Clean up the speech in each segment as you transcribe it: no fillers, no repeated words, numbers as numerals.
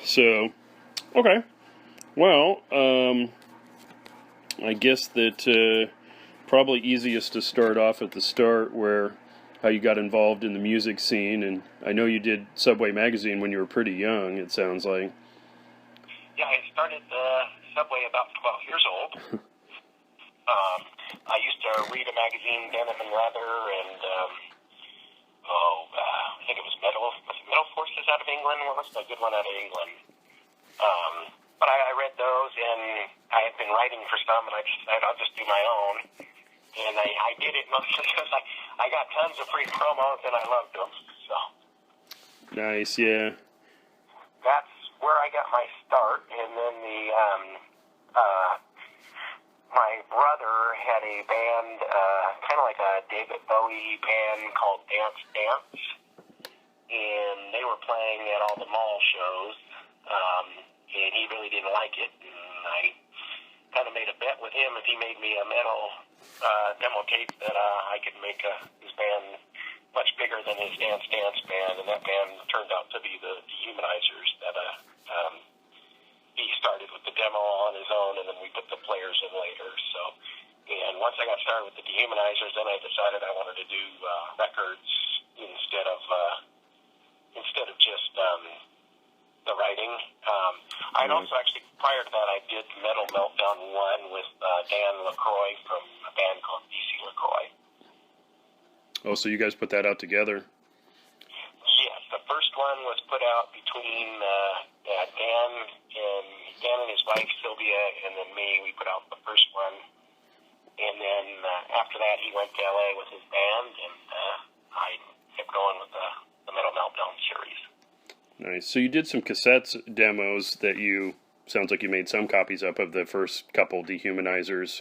So, okay. Well, I guess that probably easiest to start off at the start where how you got involved in the music scene. And I know you did Subway magazine when you were pretty young, it sounds like. Yeah, I started Subway about 12 years old. I used to read a magazine, Denim and Leather, and I think it was Metal Forces out of England. What was the good one out of England? But I read those, and I had been writing for some, and I decided I'll just do my own. And I did it mostly because I got tons of free promos, and I loved them. So Nice, yeah. that's where I got my start. And then my brother had a band, kind of like a David Bowie band called Dance Dance, and they were playing at all the mall shows, and he really didn't like it, and I kind of made a bet with him if he made me a metal demo tape that I could make his band much bigger than his Dance Dance band, and that band turned out to be the Dehumanizers that he started with the demo on his own, and then we put the players in later. So, and once I got started with the Dehumanizers, then I decided I wanted to do records instead of just the writing. I'd also actually, prior to that, I did Metal Meltdown 1 with Dan LaCroix from a band called DC LaCroix. Oh, so you guys put that out together? Yes, the first one was put out between Dan and his wife Sylvia, and then me. We put out the first one, and then after that, he went to LA with his band, and I kept going with the Metal Meltdown series. Nice. So you did some cassettes demos that sounds like you made some copies up of the first couple Dehumanizers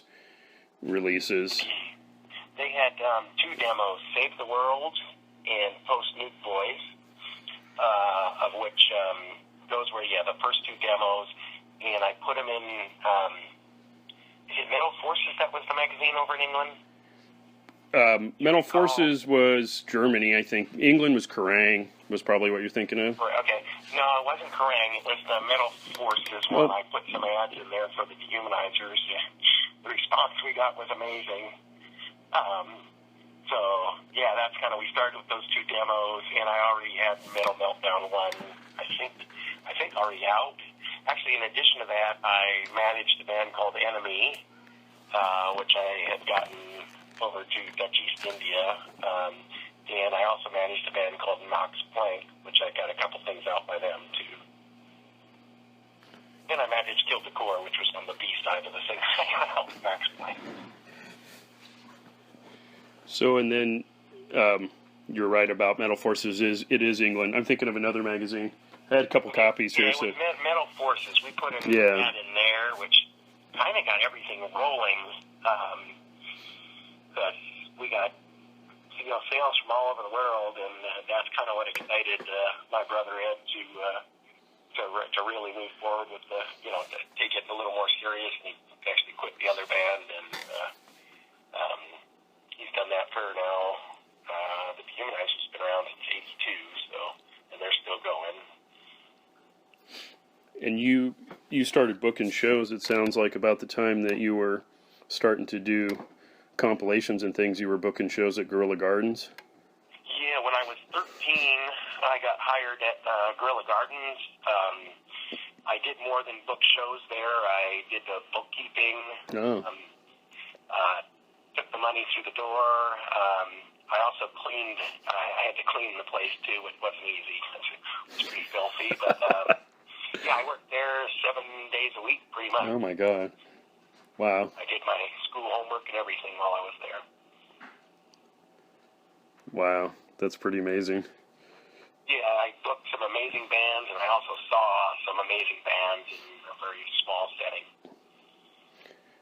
releases. They had two demos, Save the World and Post Nude Boys, of which those were, the first two demos, and I put them in, is it Metal Forces that was the magazine over in England? Metal Forces was Germany, I think. England was Kerrang, was probably what you're thinking of. Okay. No, it wasn't Kerrang. It was the Metal Forces one. I put some ads in there for the Dehumanizers. The response we got was amazing. So, yeah, that's kind of, we started with those two demos, and I already had Metal Meltdown 1, I think already out. Actually, in addition to that, I managed a band called Enemy, which I had gotten over to Dutch East India, and I also managed a band called Nox Plank, which I got a couple things out by them, too. And I managed Kill the Core, which was on the B side of the thing I got out with Nox Plank. So, and then you're right about Metal Forces. It is England. I'm thinking of another magazine. I had a couple copies here. It was Metal Forces. We put that in there, which kind of got everything rolling. But we got sales from all over the world, and that's kind of what excited my brother Ed to really move forward with to take it a little more serious, and he actually quit the other band, and he's done that for now. The Dehumanizers has been around since '82, and they're still going. And you started booking shows, it sounds like, about the time that you were starting to do compilations and things. You were booking shows at Guerrilla Gardens? Yeah, when I was 13, I got hired at Guerrilla Gardens. I did more than book shows there. I did the bookkeeping. Took the money through the door. I also cleaned. I had to clean the place, too. It wasn't easy. It was pretty filthy, but yeah, I worked there 7 days a week, pretty much. Oh, my God. Wow. I did my school homework and everything while I was there. Wow, that's pretty amazing. Yeah, I booked some amazing bands, and I also saw some amazing bands in a very small setting.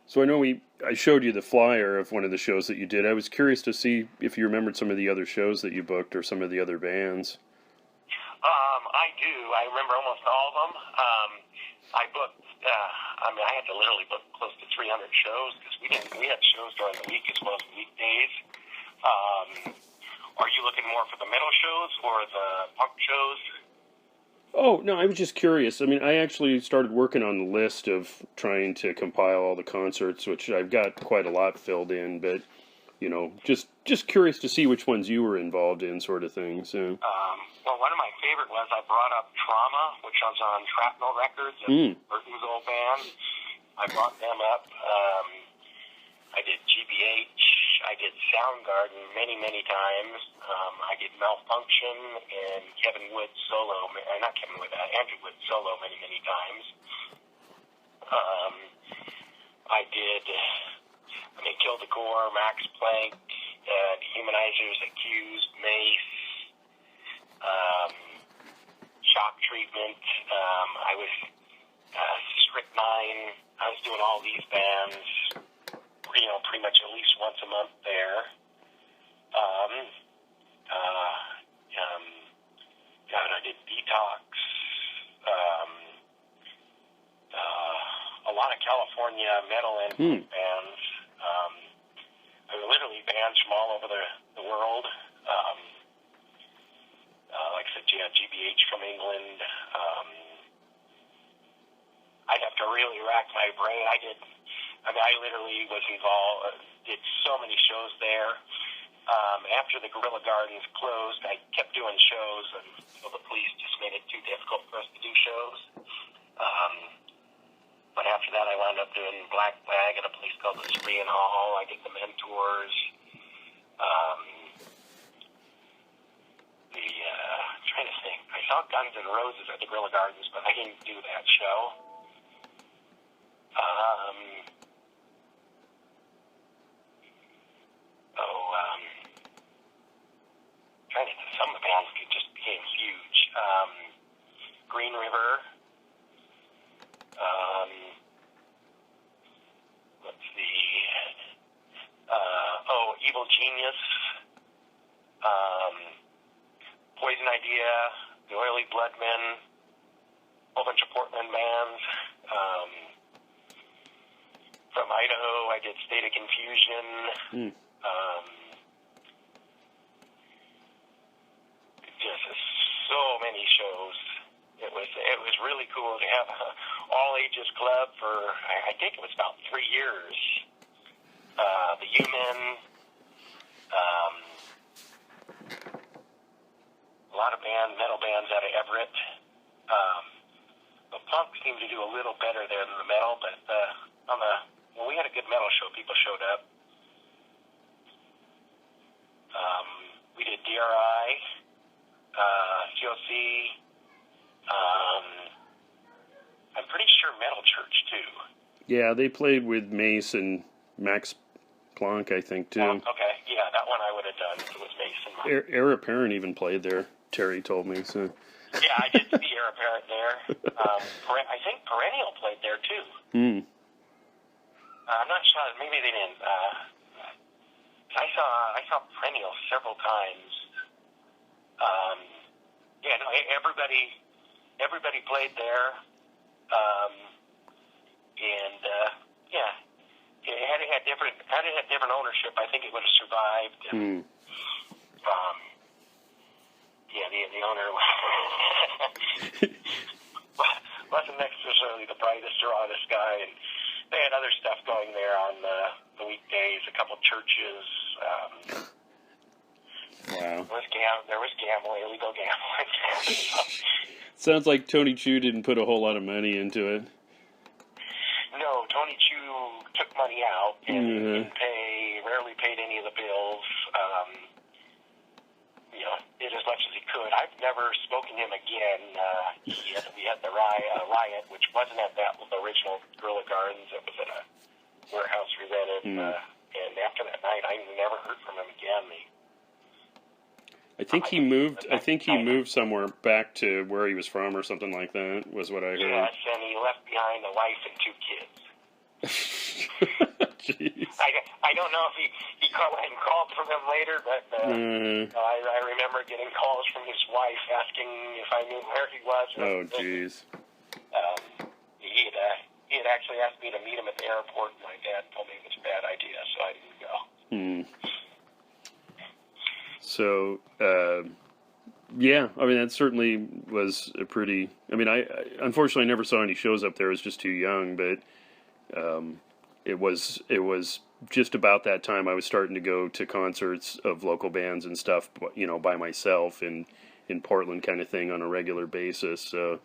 So I know I showed you the flyer of one of the shows that you did. I was curious to see if you remembered some of the other shows that you booked or some of the other bands. I do. I remember almost all of them. I booked, I had to literally book close to 300 shows because we had shows during the week as well as weekdays. Are you looking more for the metal shows or the punk shows? Oh, no, I was just curious. I mean, I actually started working on the list of trying to compile all the concerts, which I've got quite a lot filled in, but, just curious to see which ones you were involved in, sort of thing. So. Well, one of my favorite was I brought up Trauma, which was on Shrapnel Records, Burton's old band. I brought them up. I did GBH. I did Soundgarden many, many times. I did Malfunction and Kevin Wood solo. Not Kevin Wood, Andrew Wood solo many, many times. Kill the Core, Max Planck, Dehumanizers, Accused, Mace, Shock Treatment. I was Strychnine. I was doing all these bands, pretty much at least once a month there. God, I did Detox. A lot of California metal and bands. I mean, literally bands from all over the world. Like I said, GBH from England. I'd have to really rack my brain. I literally was involved, did so many shows there. After the Guerrilla Gardens closed, I kept doing shows until the police just made it too difficult for us to do shows. But after that, I wound up doing Black Flag at a place called the Spree and Hall. I did the Mentors. I'm trying to think. I saw Guns N' Roses at the Guerrilla Gardens, but I didn't do that show. Trying to think. Some of the bands just became huge. Green River. Let's see. Evil Genius. Poison Idea. The Oily Bloodmen. A whole bunch of Portland bands. From Idaho, I did State of Confusion. Just so many shows. It was really cool to have an all-ages club for, I think it was about 3 years. The U-Men, a lot of metal bands out of Everett. The punk seemed to do a little better there than the metal, but when we had a good metal show, people showed up. We did DRI, COC. I'm pretty sure Metal Church too. Yeah, they played with Mace and Max Planck, I think, too. Okay, yeah, that one I would have done. It was Mace and Max. Heir Apparent even played there. Terry told me. So. Yeah, I did see Heir Apparent there. I think Perennial played there too. I'm not sure. Maybe they didn't. I saw Perennial several times. Everybody played there. Had it had different ownership, I think it would have survived. And, the owner wasn't necessarily the brightest or honest guy, and they had other stuff going there on the weekdays. A couple churches. Wow. There was gambling, illegal gambling. Sounds like Tony Chu didn't put a whole lot of money into it. No, Tony Chu took money out and rarely paid any of the bills. Did as much as he could. I've never spoken to him again. We had the riot, which wasn't at the original Guerrilla Gardens. It was at a warehouse we rented. And after that night, I never heard from him again. I think he moved. I think he moved somewhere back to where he was from, or something like that. Was what I heard. Yes, and he left behind a wife and 2 kids. Jeez. I don't know if he called from him later, but I remember getting calls from his wife asking if I knew where he was. Oh, jeez. He had actually asked me to meet him at the airport, and my dad told me it was a bad idea, so I didn't go. So, Yeah, I mean that certainly was a pretty. I mean, I unfortunately never saw any shows up there. I was just too young, but it was just about that time I was starting to go to concerts of local bands and stuff, by myself in Portland kind of thing on a regular basis. So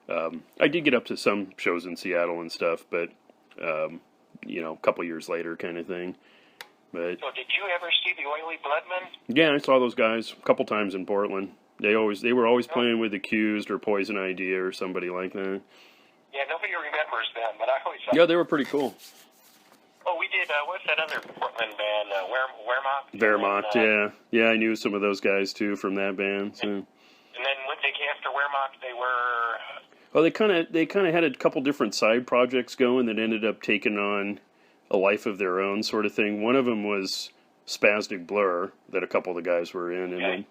I did get up to some shows in Seattle and stuff, but a couple years later kind of thing. But So did you ever see the Oily Bloodmen? yeah, I saw those guys a couple times in Portland. They were always playing with Accused or Poison Idea or somebody like that. Yeah, nobody remembers them, but I always thought... Yeah, they were pretty cool. Oh, we did, what's that other Portland band, Wehrmacht? Wehrmacht, yeah, I knew some of those guys too from that band. So. And then when they came after Wehrmacht, they were... Well, they kind of had a couple different side projects going that ended up taking on a life of their own sort of thing. One of them was Spastic Blur that a couple of the guys were in,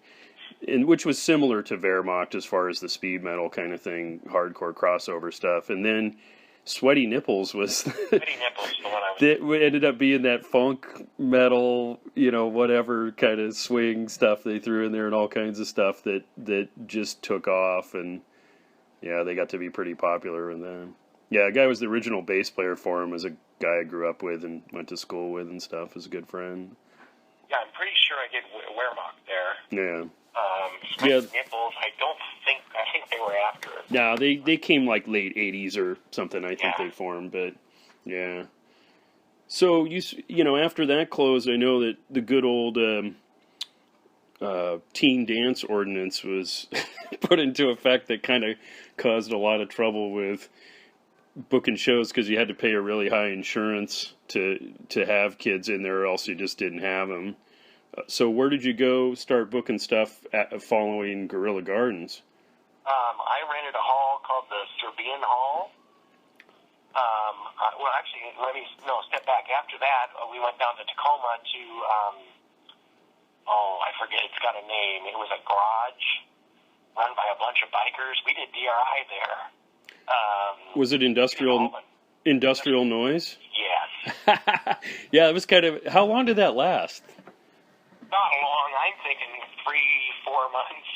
and which was similar to Wehrmacht as far as the speed metal kind of thing, hardcore crossover stuff. And then Sweaty Nipples was Sweaty Nipples, the one I was... that ended up being that funk metal, whatever kind of swing stuff they threw in there and all kinds of stuff that just took off. And yeah, they got to be pretty popular with them. Yeah, a guy was the original bass player for him, was a guy I grew up with and went to school with and stuff, was a good friend. Yeah, I'm pretty sure I did Wehrmacht there. Yeah. Nipples, I think they were after it. No, they came like late 80s or something, I think they formed, but yeah. So, after that closed, I know that the good old teen dance ordinance was put into effect that kind of caused a lot of trouble with booking shows because you had to pay a really high insurance to have kids in there or else you just didn't have them. So where did you go start booking stuff following Guerrilla Gardens? I rented a hall called the Serbian Hall. Step back. After that, we went down to Tacoma to, I forget, it's got a name. It was a garage run by a bunch of bikers. We did DRI there. Was it industrial noise? Yes. Yeah, it was kind of... How long did that last? Not long. I'm thinking 3-4 months.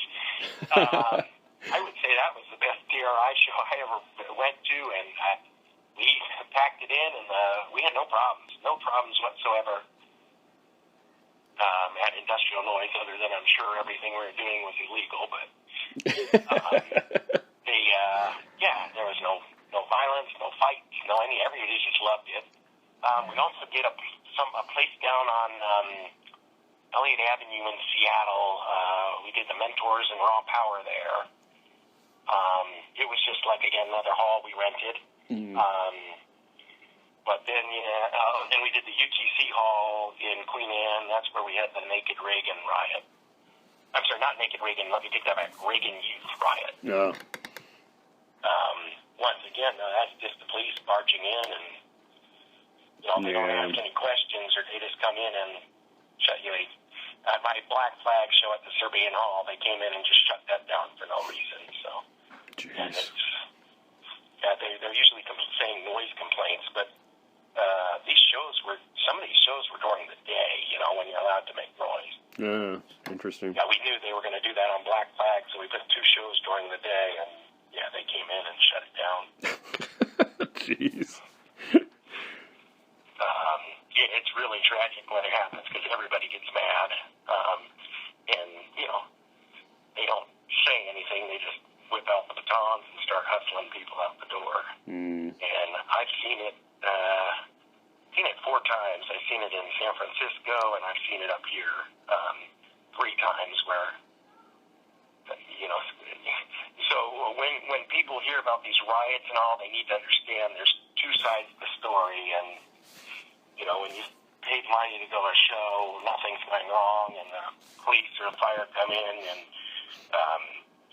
I would say that was the best DRI show I ever went to, and we packed it in, and we had no problems whatsoever at Industrial Noise, other than I'm sure everything we were doing was illegal, but there was no violence, no fights, everybody just loved it. We also did a place down on Elliott Avenue in Seattle. We did the Mentors and Raw Power there. It was just like, again, another hall we rented. But then we did the UTC Hall in Queen Anne. That's where we had the Naked Reagan riot. I'm sorry, not Naked Reagan. Let me take that back. Reagan Youth riot. Yeah. Once again, that's just the police marching in, and they don't ask any questions, or they just come in and shut you. At my Black Flag show at the Serbian Hall, they came in and just shut that down for no reason. So, jeez. They're usually saying noise complaints, but some of these shows were during the day, when you're allowed to make noise. Yeah, interesting. Yeah, we knew they were going to do that on Black Flag, so we put 2 shows during the day, and they came in and shut it down. Jeez. It's really tragic when it happens because everybody gets mad, and they don't say anything. They just whip out the batons and start hustling people out the door. And I've seen it 4 times. I've seen it in San Francisco, and I've seen it up here 3 times where, so when people hear about these riots and all, they need to understand there's 2 sides to the story, and, when you paid money to go to a show, nothing's going wrong, and the police or the fire come in, and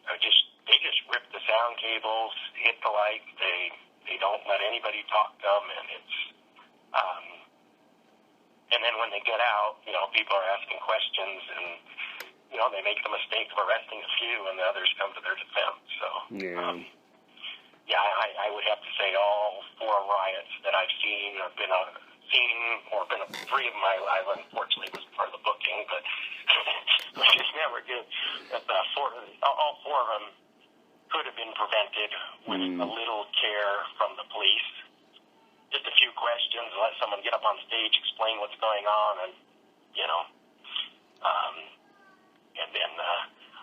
they just rip the sound cables, hit the lights, they don't let anybody talk to them, and it's, and then when they get out, people are asking questions, and, they make the mistake of arresting a few, and the others come to their defense, so, I would have to say all 4 riots that I've seen have been 3 of my lives, unfortunately, was part of the booking, but which is never good. But 4 of them could have been prevented with a little care from the police. Just a few questions, let someone get up on stage, explain what's going on, and, you know. And then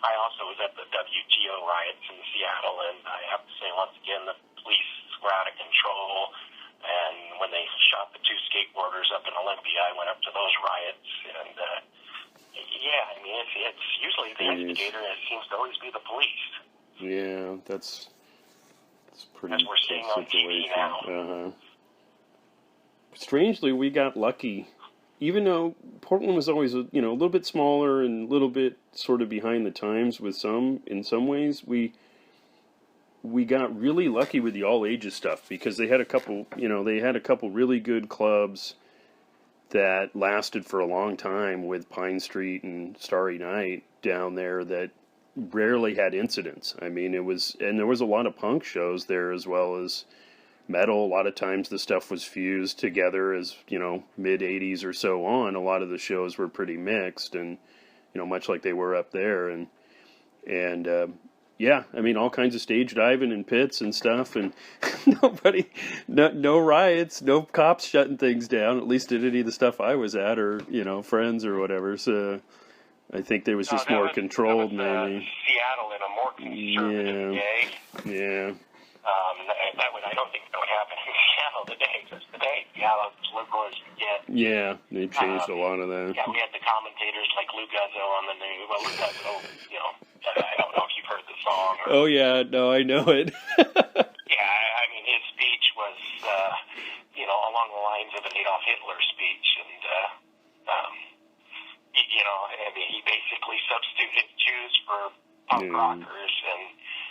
I also was at the WTO riots in Seattle, and I have to say, once again, the police were out of control. And when they shot the 2 skateboarders up in Olympia, I went up to those riots, and yeah, I mean, it's usually the instigator. It seems to always be the police. Yeah, that's pretty. As we're seeing on TV now. Strangely, we got lucky, even though Portland was always a little bit smaller and a little bit sort of behind the times in some ways. We got really lucky with the all ages stuff because they had a couple really good clubs that lasted for a long time with Pine Street and Starry Night down there that rarely had incidents. I mean, there was a lot of punk shows there as well as metal. A lot of times the stuff was fused together as, mid 80s or so on. A lot of the shows were pretty mixed and, much like they were up there. And yeah, I mean, all kinds of stage diving and pits and stuff, and no riots, no cops shutting things down, at least at any of the stuff I was at, or, friends or whatever. So I think there was just more controlled, maybe. Seattle in a more conservative day. Yeah. I don't think that would happen in Seattle today, because today, Seattle's as liberal as you get. Yeah, they've changed a lot of that. Yeah, we had the commentators like Lou Guzzo on the news. Well, Lou Guzzo, I don't know if you've heard the song. Oh, yeah, no, I know it. Yeah, I mean, his speech was, along the lines of an Adolf Hitler speech, and, he basically substituted Jews for punk rockers, and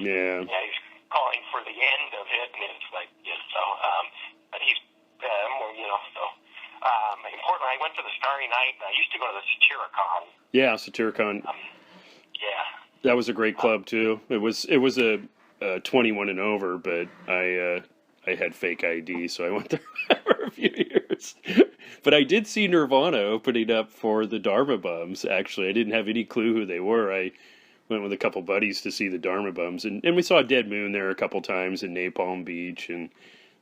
he's calling for the end of it, and it's like, but he's more, in Portland, I went to the Starry Night, and I used to go to the Satyricon. Yeah, Satyricon. Yeah. That was a great club, too. It was a 21 and over, but I had fake ID, so I went there for a few years. But I did see Nirvana opening up for the Dharma Bums, actually. I didn't have any clue who they were. I went with a couple buddies to see the Dharma Bums, and we saw Dead Moon there a couple times in Napalm Beach, and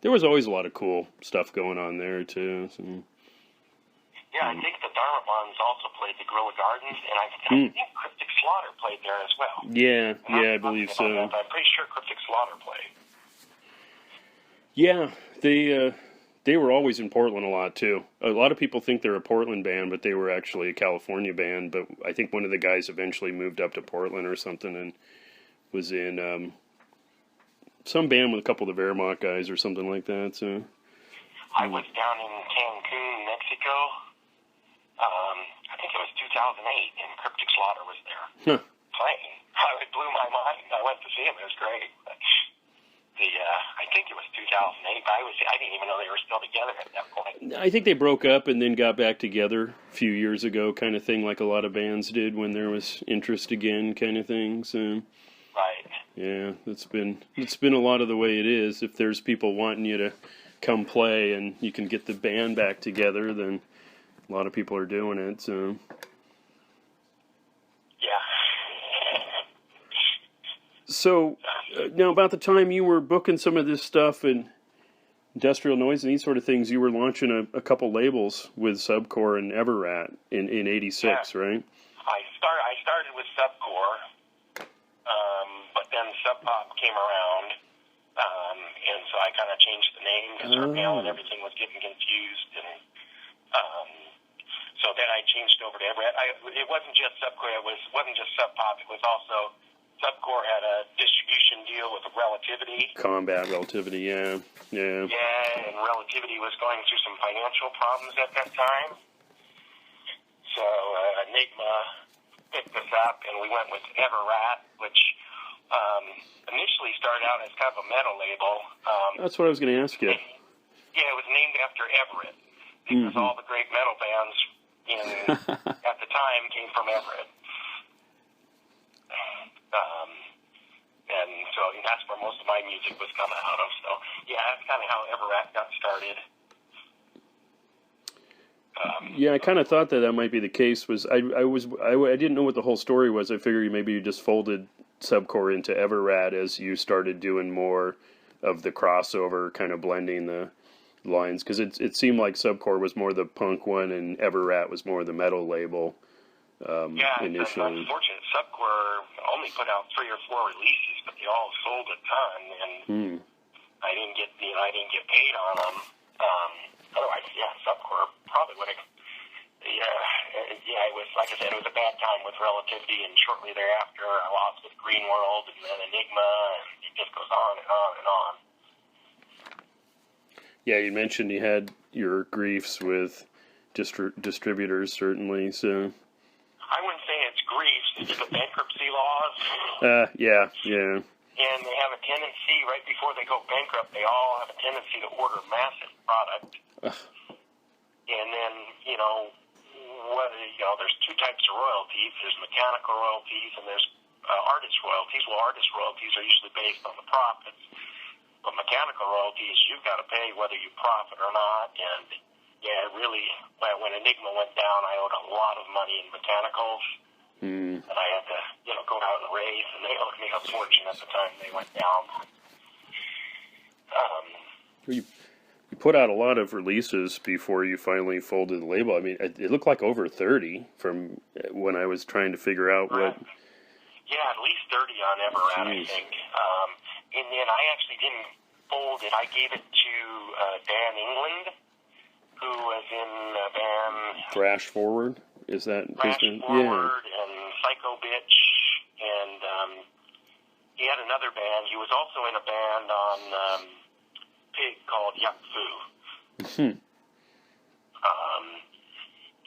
there was always a lot of cool stuff going on there, too. So. Yeah, I think the Dharma Bums also played the Guerrilla Gardens, and I think Cryptic Slaughter played there as well. Yeah, I believe so. I'm pretty sure Cryptic Slaughter played. Yeah, they were always in Portland a lot, too. A lot of people think they're a Portland band, but they were actually a California band. But I think one of the guys eventually moved up to Portland or something and was in some band with a couple of the Vermont guys or something like that. So I was down in Cancun, Mexico. I think it was 2008, and Cryptic Slaughter was there playing. It blew my mind. I went to see him. It was great. I think it was 2008. I didn't even know they were still together at that point. I think they broke up and then got back together a few years ago, kind of thing, like a lot of bands did when there was interest again, kind of thing. So, right. Yeah, it's been a lot of the way it is. If there's people wanting you to come play and you can get the band back together, then a lot of people are doing it. So. So, now about the time you were booking some of this stuff and Industrial Noise and these sort of things, you were launching a couple labels with Subcore and Everrat in 86, right? I started with Subcore, but then Sub Pop came around, and so I kind of changed the name because Mail and everything was getting confused, and so then I changed over to Everrat. It wasn't just Subcore, it wasn't just Sub Pop, it was also Subcore had a distribution deal with Relativity. Combat Relativity, yeah. Yeah, and Relativity was going through some financial problems at that time. So Enigma picked us up, and we went with Everrat, which initially started out as kind of a metal label. That's what I was going to ask you. Yeah, it was named after Everett, because all the great metal bands at the time came from Everett. And so that's where most of my music was coming out of. So, yeah, that's kind of how Everrat got started. Yeah, I kind of thought that might be the case. I didn't know what the whole story was. I figured maybe you just folded Subcore into Everrat as you started doing more of the crossover, kind of blending the lines? Because it seemed like Subcore was more the punk one and Everrat was more the metal label It's initially. unfortunate. Subcore only put out 3 or 4 releases, but they all sold a ton, and I didn't get paid on them. Otherwise, Subcore probably would have. It was, like I said, it was a bad time with Relativity, and shortly thereafter I lost with Green World and then Enigma, and it just goes on and on and on. Yeah, you mentioned you had your griefs with distributors, certainly, so... I wouldn't say it's griefs, it's the bankruptcy laws. Yeah. And they have a tendency, right before they go bankrupt, they all have a tendency to order massive product. And then, there's 2 types of royalties. There's mechanical royalties and there's artist royalties. Well, artist royalties are usually based on the profits. But mechanical royalties, you've got to pay whether you profit or not. And, when Enigma went down, I owed a lot of money in mechanicals. And I had to, go out and raise, and they owed me a fortune at the time they went down. You put out a lot of releases before you finally folded the label. I mean, it looked like over 30 from when I was trying to figure out what... Yeah, at least 30 on Everrat, I think. And then I actually didn't fold it. I gave it to Dan England, who was in a band... Thrash Forward? Is that Thrash Forward and Psycho Bitch, and he had another band. He was also in a band on Pig called Yuck Fu.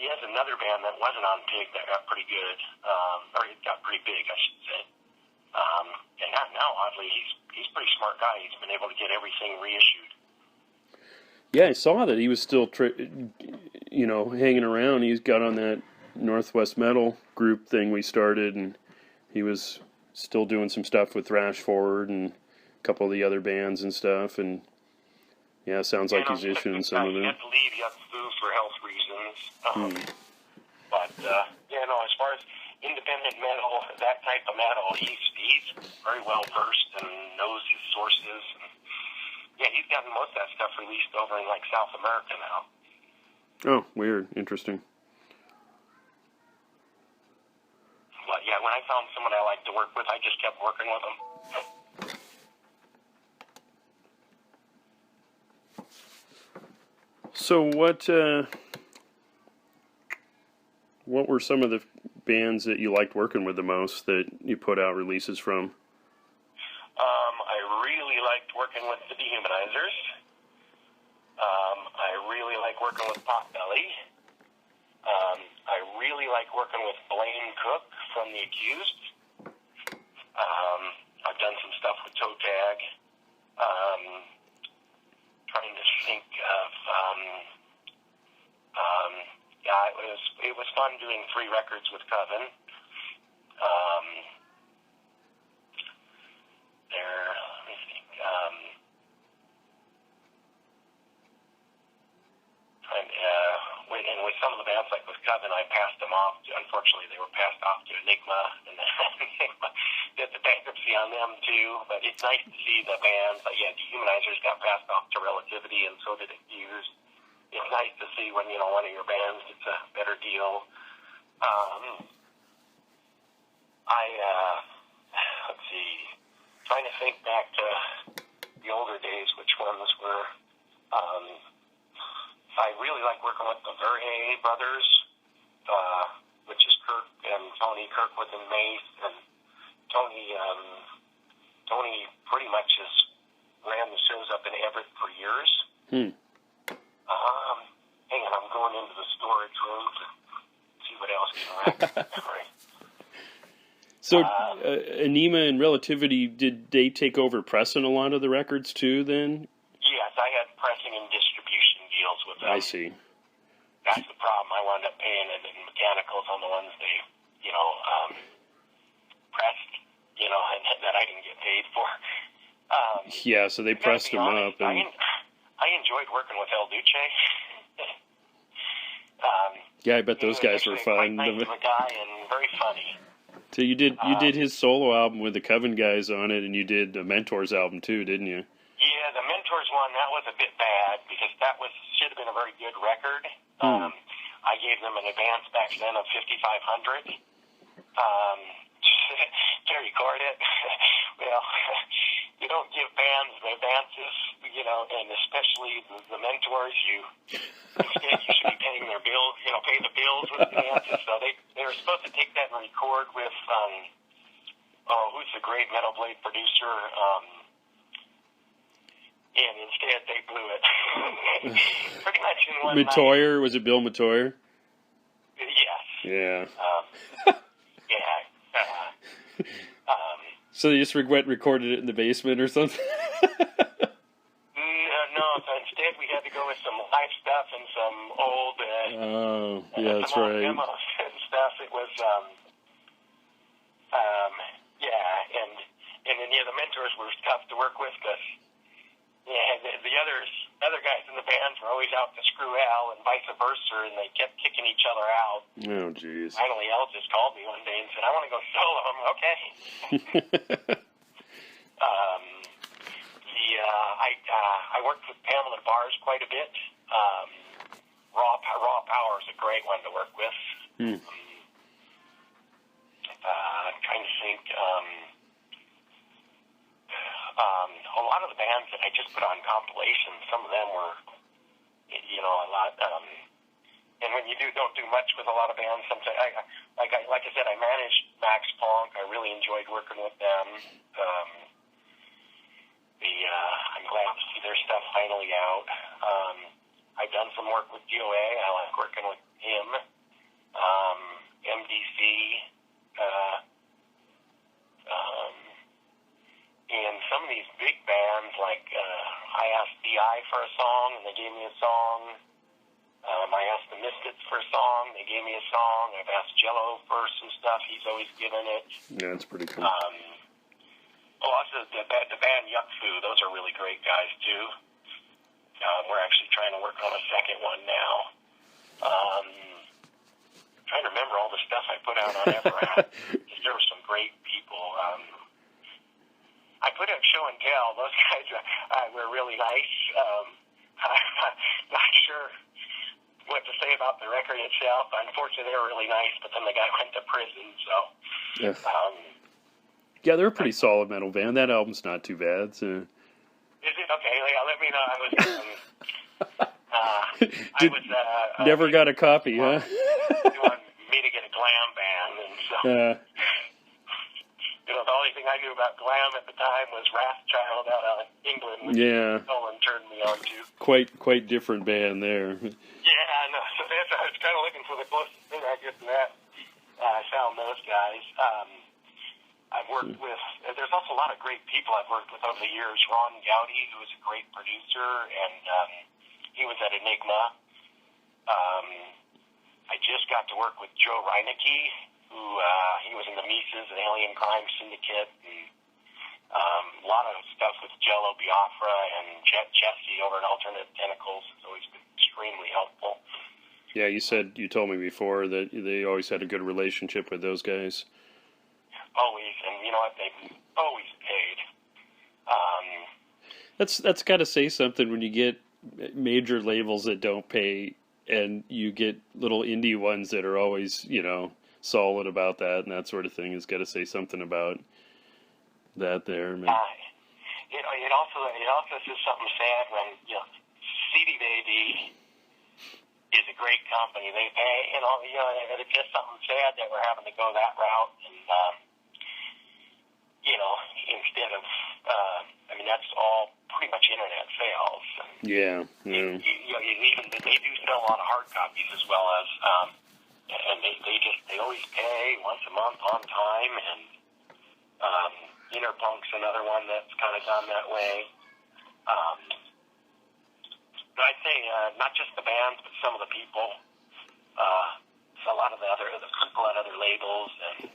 He has another band that wasn't on Pig that got pretty good, or it got pretty big, I should say. And now, oddly, he's a pretty smart guy. He's been able to get everything reissued. Yeah, I saw that he was still, hanging around. He's got on that Northwest Metal group thing we started, and he was still doing some stuff with Thrash Forward and a couple of the other bands and stuff. And yeah, sounds like he's issuing some of them. He had to leave Yuck Fu for health reasons. But as far as independent metal, that type of metal, he's very well versed and knows his sources. And, he's gotten most of that stuff released over in South America now. Oh, weird, interesting. But when I found someone I liked to work with, I just kept working with them. So what were some of the bands that you liked working with the most that you put out releases from? I really liked working with the Dehumanizers. I really like working with Potbelly. I really like working with Blaine Cook from The Accused. I've done some stuff with Toe Tag. Trying to think of, it was fun doing 3 records with Coven. Let me think. And with some of the bands, like with Coven, I passed them off. Unfortunately, they were passed off to Enigma, and Enigma did the bankruptcy on them too. But it's nice to see the bands. Dehumanizers got passed off to Relativity, and so did Accused. It's nice to see when one of your bands gets a better deal. Let's see. Trying to think back to the older days, which ones were. I really like working with the Verhey brothers, which is Kirk and Tony Kirkwood and Mace, and Tony pretty much just ran the shows up in Everett for years. Hang on, I'm going into the storage room to see what else can rack my memory. So, Enigma and Relativity, did they take over pressing a lot of the records too then? Yes, I had pressing and distribution deals with them. I see. That's the problem. I wound up paying it in mechanicals on the ones they, pressed, and that I didn't get paid for. So they pressed them up. And I enjoyed working with El Duce. I bet those guys were fun. Quite nice of a guy and very funny. So you did his solo album with the Coven guys on it, and you did the Mentors album too, didn't you? Yeah, the Mentors one, that was a bit bad because should have been a very good record. I gave them an advance back then of $5,500 to record it. Well, you don't give bands advances, and especially the Mentors. Instead you should be paying their bills, pay the bills with advances. So they were supposed to take that and record with who's the great Metal Blade producer. And instead, they blew it. Pretty much in one Matoyer, night. was it Bill Matoyer? Yes. Yeah. Yeah. So you just recorded it in the basement or something? No, so instead we had to go with some live stuff and some old that's some old right. demos and stuff. It was, and then, the Mentors were tough to work with because the other guys in the bands were always out to screw Al and vice versa, and they kept kicking each other out. Oh, jeez. Finally, Al just called me one day and said, "I want to go solo." I'm okay. I worked with Pamela Bars quite a bit. Raw Power is a great one to work with. I'm trying to think. A lot of the bands that I just put on compilations, some of them were, a lot. And when you don't do much with a lot of bands, sometimes, like I said, I managed Max Planck. I really enjoyed working with them. I'm glad to see their stuff finally out. I've done some work with DOA. I like working with him. MDC. And some of these big bands, like I asked DI for a song, and they gave me a song. I asked the Misfits for a song, they gave me a song. I've asked Jello for some stuff, he's always given it. Yeah, that's pretty cool. Also the band Yuck Fu, those are really great guys too. We're actually trying to work on a second one now. Trying to remember all the stuff I put out on Everat. There were some great people. I put up Show and Tell. Those guys were really nice. Not sure what to say about the record itself. Unfortunately, they were really nice, but then the guy went to prison, so... Yeah, they're a pretty solid metal band. That album's not too bad. So. Is it? Okay, yeah, let me know. Never got a copy, huh? You want me to get a glam band, and so... the only thing I knew about glam at the time was Wrathchild out of England, which Nolan turned me on to. Quite different band there. Yeah, I know. So I was kind of looking for the closest thing, I guess, to that. I found those guys. I've worked with, there's also a lot of great people I've worked with over the years. Ron Gowdy, who is a great producer, and he was at Enigma. I just got to work with Joe Reinecke, who he was in the Mises and Alien Crime Syndicate, and a lot of stuff with Jello Biafra and Jesse over at Alternate Tentacles. It's always been extremely helpful. Yeah, you told me before that they always had a good relationship with those guys. Always, and you know what, they've always paid. That's got to say something when you get major labels that don't pay, and you get little indie ones that are always, solid about that and that sort of thing. Has got to say something about that there. It also says something sad when CD Baby is a great company. They pay, it's just something sad that we're having to go that route, and instead of that's all pretty much internet sales. Yeah. They do sell a lot of hard copies as well as. And they always pay once a month on time, and Interpunk's another one that's kind of gone that way. But I'd say not just the bands, but some of the people. A lot of the people at other labels, and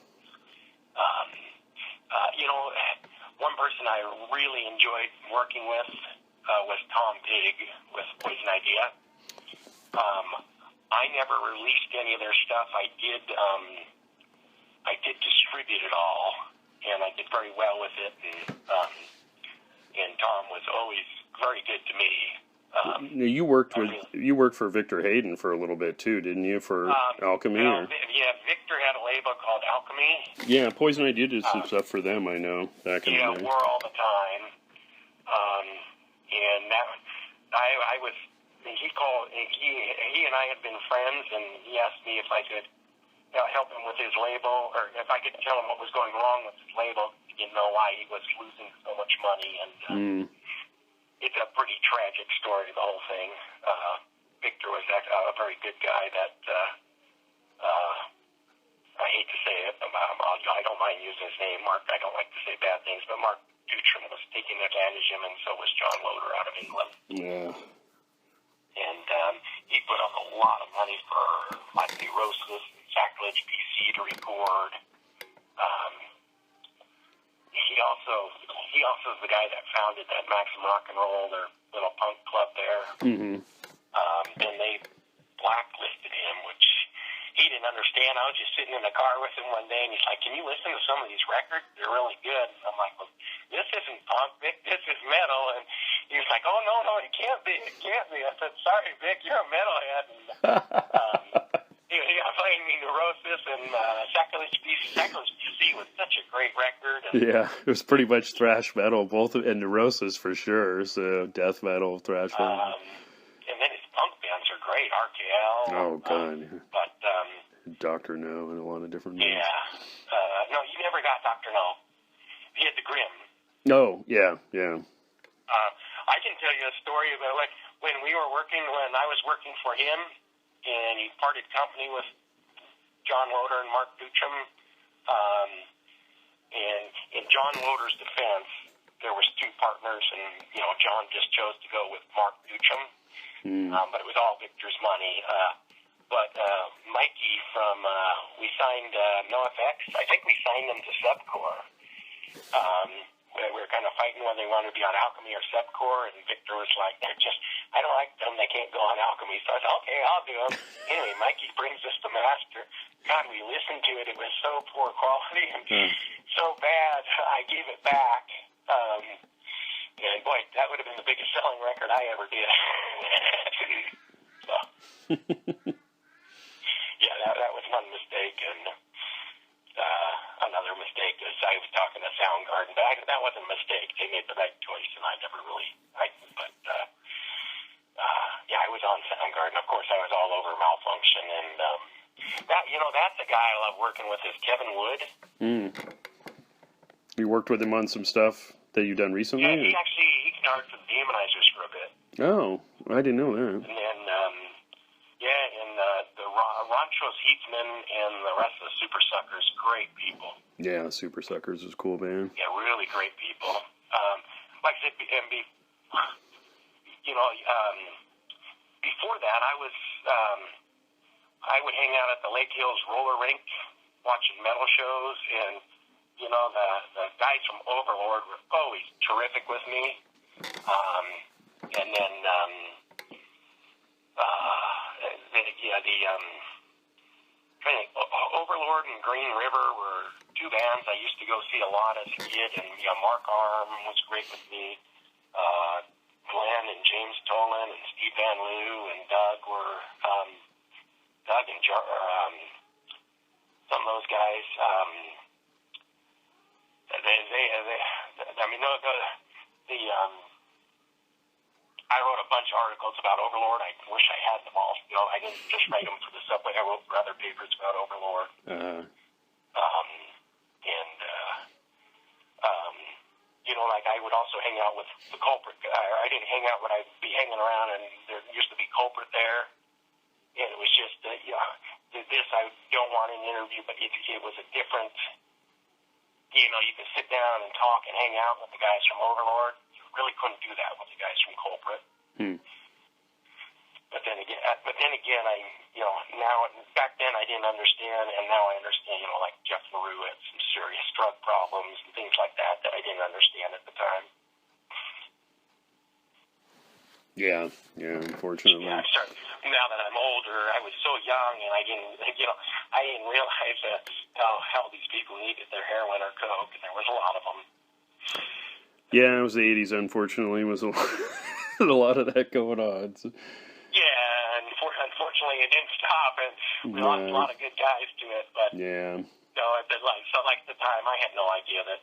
one person I really enjoyed working with was Tom Pig with Poison Idea. I never released any of their stuff. I did I did distribute it all, and I did very well with it, and Tom was always very good to me. You worked for Victor Hayden for a little bit too, didn't you? For Alchemy, or? Yeah, Victor had a label called Alchemy. Yeah, Poison Idea did some stuff for them. I know back in the day. Yeah, War All the Time, and that I was. He and I had been friends, and he asked me if I could help him with his label, or if I could tell him what was going wrong with his label. He didn't know why he was losing so much money, and it's a pretty tragic story, the whole thing. Victor was a very good guy that, I hate to say it, I don't mind using his name, Mark. I don't like to say bad things, but Mark Dutram was taking advantage of him, and so was John Loder out of England. Yeah. And he put up a lot of money for like Neurosis and Sacrilege PC to record. He also is the guy that founded that Maxim Rock and Roll, their little punk club there. Mm-hmm. And they blacklisted him, which he didn't understand. I was just sitting in the car with him one day, and he's like, "Can you listen to some of these records? They're really good." And I'm like, "Well, this isn't punk, Vic. This is metal." And he was like, "Oh, no, it can't be. It can't be." I said, "Sorry, Vic, you're a metalhead." And, he got playing me Neurosis and Sacrilege PC. Sacrilege PC was such a great record. And, yeah, it was pretty much thrash metal, and Neurosis for sure. So death metal, thrash metal. And then his punk bands are great, RKL. Oh, God. But Dr. No and a lot of different names. Yeah. No, you never got Dr. No. He had the Grim. Oh, yeah. I can tell you a story about when I was working for him, and he parted company with John Loder and Mark Dutram. And in John Loder's defense, there was two partners, and John just chose to go with Mark Dutram. But it was all Victor's money. But Mikey we signed NoFX. I think we signed them to Subcore. We were kind of fighting whether they wanted to be on Alchemy or Subcore, and Victor was like, I don't like them, they can't go on Alchemy. So I said, okay, I'll do them. Anyway, Mikey brings us to Master. God, we listened to it. It was so poor quality and so bad. I gave it back. And boy, that would have been the biggest selling record I ever did. So, yeah, that was one mistake. And another mistake is I was talking to Soundgarden, but that wasn't a mistake. They made the right choice, and I never really. I was on Soundgarden. Of course, I was all over Malfunction, and that's a guy I love working with is Kevin Wood. You worked with him on some stuff that you've done recently? Yeah, he guitarred for the Demonizers for a bit. Oh, I didn't know that. And then, the Ranchos Heatsmen and the rest of the Super Suckers, great people. Yeah, Super Suckers is a cool band. Yeah, really great people. Like I said, before that, I would hang out at the Lake Hills roller rink watching metal shows, and the guys from Overlord were always terrific with me. And then Overlord and Green River were two bands I used to go see a lot as a kid, and Mark Arm was great with me. Glenn and James Tolan and Steve Van Loo and Doug were Doug and some of those guys. I wrote a bunch of articles about Overlord. I wish I had them all. I didn't just write them for the Subway. I wrote for other papers about Overlord. I would also hang out with the Culprit. I didn't hang out, but I'd be hanging around, and there used to be Culprit there. And it was just, this I don't want in an interview, but it was a different, you could sit down and talk and hang out with the guys from Overlord. You really couldn't do that with the guys from Culprit. But then again, back then I didn't understand, and now I understand, like Jeff LaRue had some serious drug problems and things like that I didn't understand at the time. Yeah, unfortunately. Yeah, now that I'm older, I was so young, and I didn't realize how hell these people needed their heroin or coke, and there was a lot of them. Yeah, it was the 80s, unfortunately. It was a lot of that going on. So. Yeah, and unfortunately it didn't stop, and we lost a lot of good guys to it, but yeah. Like at the time, I had no idea that,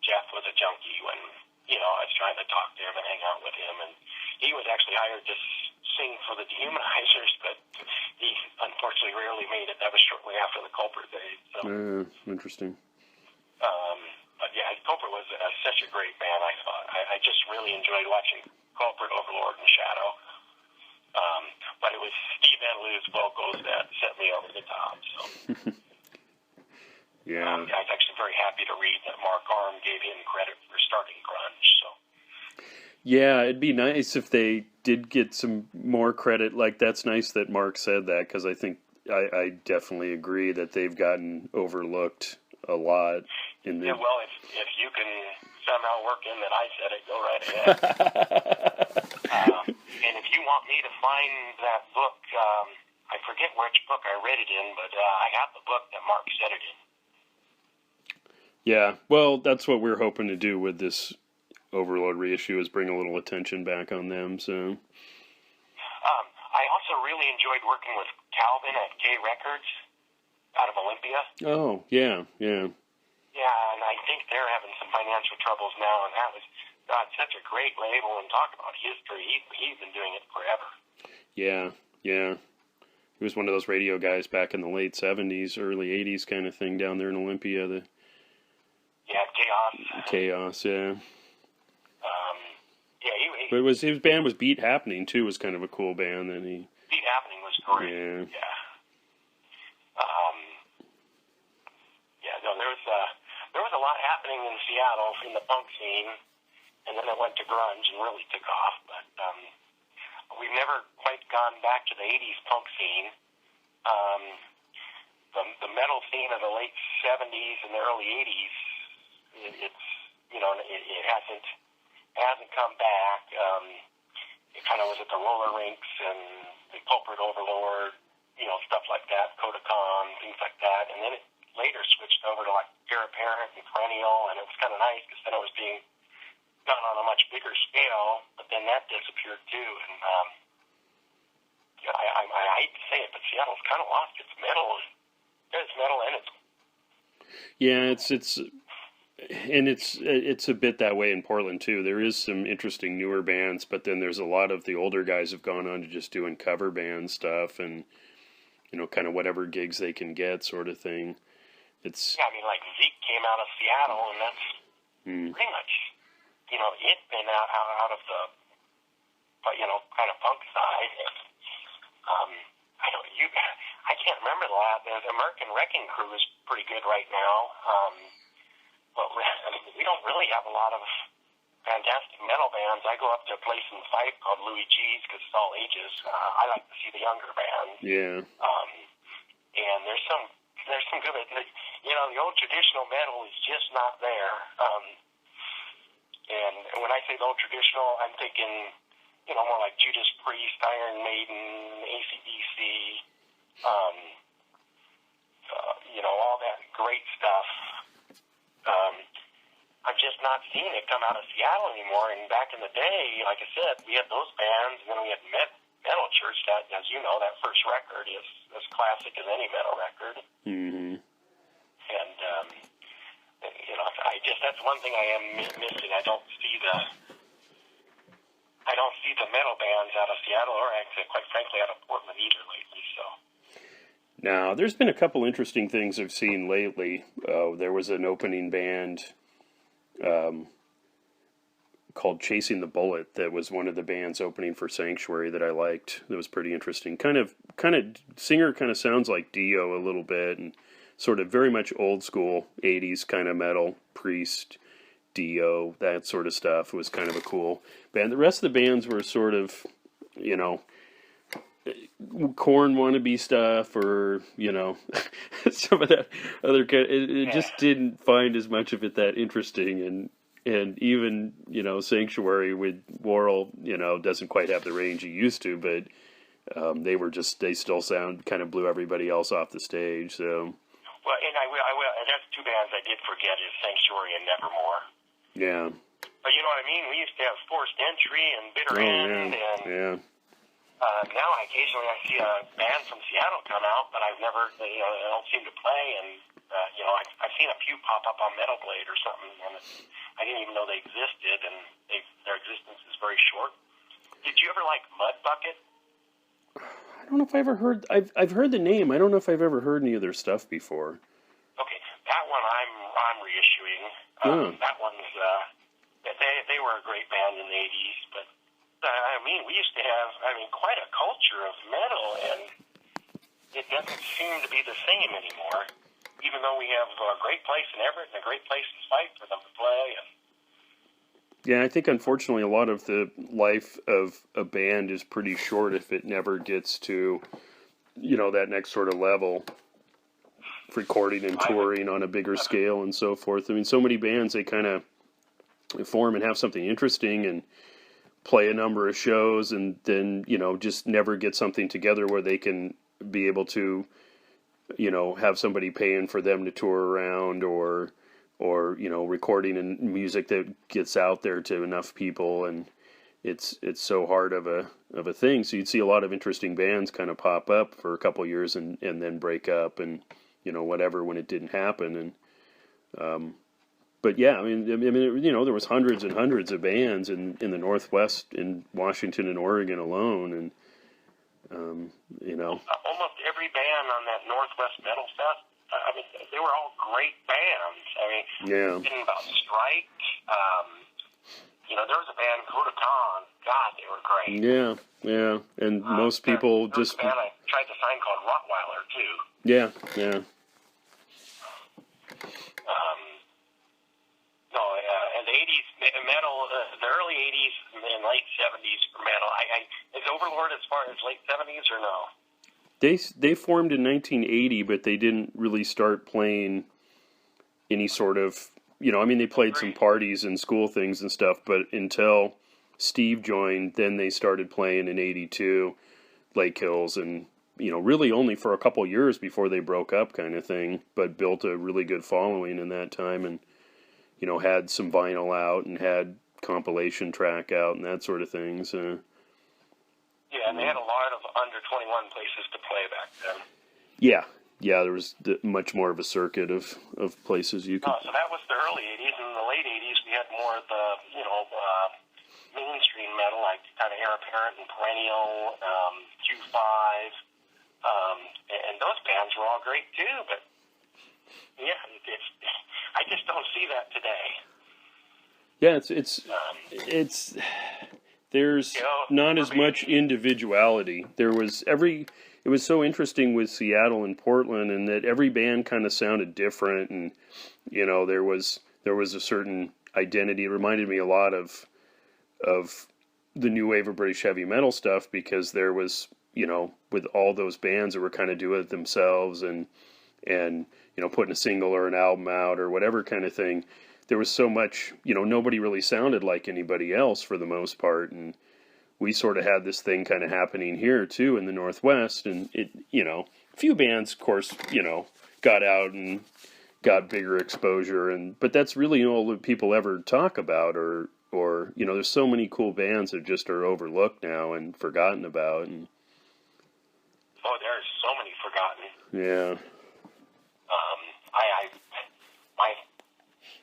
Jeff was a junkie when, I was trying to talk to him and hang out with him, and he was actually hired to sing for the Dehumanizers, but he unfortunately rarely made it. That was shortly after the Culprit days. So. Interesting. But yeah, Culprit was such a great band, I thought. I just really enjoyed watching Culprit, Overlord, and Shadow. But it was Steve Van Loo's vocals that set me over the top. So. Yeah. I was actually very happy to read that Mark Arm gave him credit for starting grunge. So. Yeah, it'd be nice if they did get some more credit. Like, that's nice that Mark said that, because I think I definitely agree that they've gotten overlooked a lot. Yeah, well, if you can somehow work in that I said it, go right ahead. And if you want me to find that book, I forget which book I read it in, but I have the book that Mark said it in. Yeah, well, that's what we're hoping to do with this Overload reissue, is bring a little attention back on them. So, I also really enjoyed working with Calvin at K Records out of Olympia. Oh, yeah. Yeah, and I think they're having some financial troubles now, and that was such a great label, and talk about history. He's been doing it forever. Yeah. He was one of those radio guys back in the late 70s, early 80s kind of thing down there in Olympia. Chaos, yeah. But his band was Beat Happening, too, was kind of a cool band. Beat Happening was great. Yeah. There was a lot happening in Seattle in the punk scene, and then it went to grunge and really took off. But we've never quite gone back to the 80s punk scene. The metal scene of the late 70s and the early 80s, it hasn't come back. It kind of was at the roller rinks and the Culprit, Overlord, stuff like that, Kodakon, things like that. And then it later switched over to like Apparent and Perennial, and it was kind of nice because then it was being done on a much bigger scale, but then that disappeared too. And I hate to say it, but Seattle's kind of lost its metal. It's metal and it's... Yeah, it's a bit that way in Portland too. There is some interesting newer bands, but then there's a lot of the older guys have gone on to just doing cover band stuff and kind of whatever gigs they can get, sort of thing. Yeah, I mean, like Zeke came out of Seattle, and that's pretty much it's been out of the kind of punk side. I can't remember the last. The American Wrecking Crew is pretty good right now. But we don't really have a lot of fantastic metal bands. I go up to a place in Fife called Louis G's because it's all ages. I like to see the younger bands. Yeah. And there's some good. The old traditional metal is just not there. And when I say the old traditional, I'm thinking, more like Judas Priest, Iron Maiden, AC/DC, all that great stuff. I'm just not seeing it come out of Seattle anymore. And back in the day, like I said, we had those bands, and then we had Metal Church. That, as you know, that first record is as classic as any metal record. Mm-hmm. And that's one thing I am missing. I don't see the metal bands out of Seattle, or actually, quite frankly, out of Portland either lately. So. Now, there's been a couple interesting things I've seen lately. There was an opening band called Chasing the Bullet that was one of the bands opening for Sanctuary that I liked. That was pretty interesting. Kind of singer kind of sounds like Dio a little bit, and sort of very much old school 80s kind of metal, Priest, Dio, that sort of stuff. It was kind of a cool band. The rest of the bands were sort of, Korn wannabe stuff, or some of that other kind. It just didn't find as much of it that interesting, and and even, Sanctuary with Worrell, doesn't quite have the range he used to, but they still blew everybody else off the stage, so. Well, and I will, and that's two bands I did forget is Sanctuary and Nevermore. Yeah. But you know what I mean? We used to have Forced Entry and Bitter End, and now occasionally I see a band from Seattle come out, but I've never, they don't seem to play, and I've seen a few pop up on Metal Blade or something, and I didn't even know they existed, and their existence is very short. Did you ever like Mud Bucket? I don't know if I ever heard. I've heard the name. I don't know if I've ever heard any of their stuff before. Okay, that one I'm reissuing. That one's they were a great band in the '80s, but we used to have quite a culture of metal, and it doesn't seem to be the same anymore. Even though we have a great place in Everett and a great place in Spike for them to play. Yeah, I think unfortunately a lot of the life of a band is pretty short if it never gets to, that next sort of level, recording and touring on a bigger scale and so forth. I mean, so many bands, they kind of form and have something interesting and play a number of shows and then, just never get something together where they can be able to, have somebody paying for them to tour around or recording and music that gets out there to enough people, and it's so hard of a thing. So you'd see a lot of interesting bands kind of pop up for a couple of years and then break up and whatever when it didn't happen. And but yeah, there was hundreds and hundreds of bands in the Northwest, in Washington and Oregon alone, and almost every band on that Northwest Metal Fest. They were all great bands. Thinking about Strike. There was a band, Koda Khan. God, they were great. Yeah. And most people there was a band I tried to sign called Rottweiler, too. Yeah. And the 80s metal, the early 80s and late 70s for metal. Is Overlord as far as late 70s or no? They formed in 1980, but they didn't really start playing any sort of, they played some parties and school things and stuff, but until Steve joined, then they started playing in 82, Lake Hills, and, really only for a couple years before they broke up kind of thing, but built a really good following in that time and, had some vinyl out and had compilation track out and that sort of things. Yeah, and they had a lot of under 21 places to play back then. Yeah, there was much more of a circuit of places you could. So that was the early 80s. In the late 80s, we had more of the, mainstream metal, like kind of Heir Apparent and Perennial, Q5, and those bands were all great too, but yeah, I just don't see that today. Yeah, it's there's not as much individuality. It was so interesting with Seattle and Portland, and that every band kind of sounded different, and there was a certain identity. It reminded me a lot of the new wave of British heavy metal stuff, because there was, with all those bands that were kind of doing it themselves and putting a single or an album out or whatever kind of thing. There was so much, nobody really sounded like anybody else for the most part, and we sort of had this thing kind of happening here too in the Northwest, and it, a few bands, of course, got out and got bigger exposure, but that's really all that people ever talk about, or there's so many cool bands that just are overlooked now and forgotten about. And there's so many forgotten. Yeah.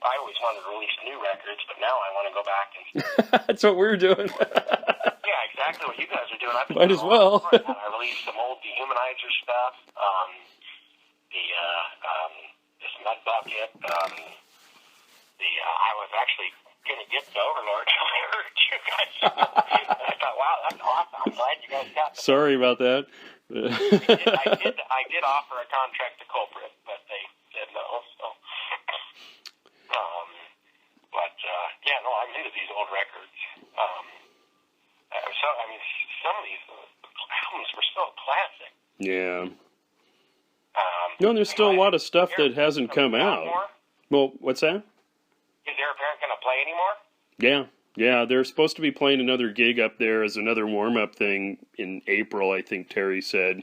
I always wanted to release new records, but now I want to go back and... That's what we're doing. Yeah, exactly what you guys are doing. Might as well. I released some old Dehumanizer stuff, this Mud Bucket, I was actually going to get to Overlord until I heard you guys. And I thought, wow, that's awesome. I'm glad you guys got this. Sorry about that. I did offer a contract to Culprit, but they said no, so... I'm into these old records. Some of these albums were so classic. Yeah. There's still a lot of stuff that hasn't come out. More? Well, what's that? Is Heir Apparent going to play anymore? Yeah, they're supposed to be playing another gig up there as another warm-up thing in April, I think Terry said.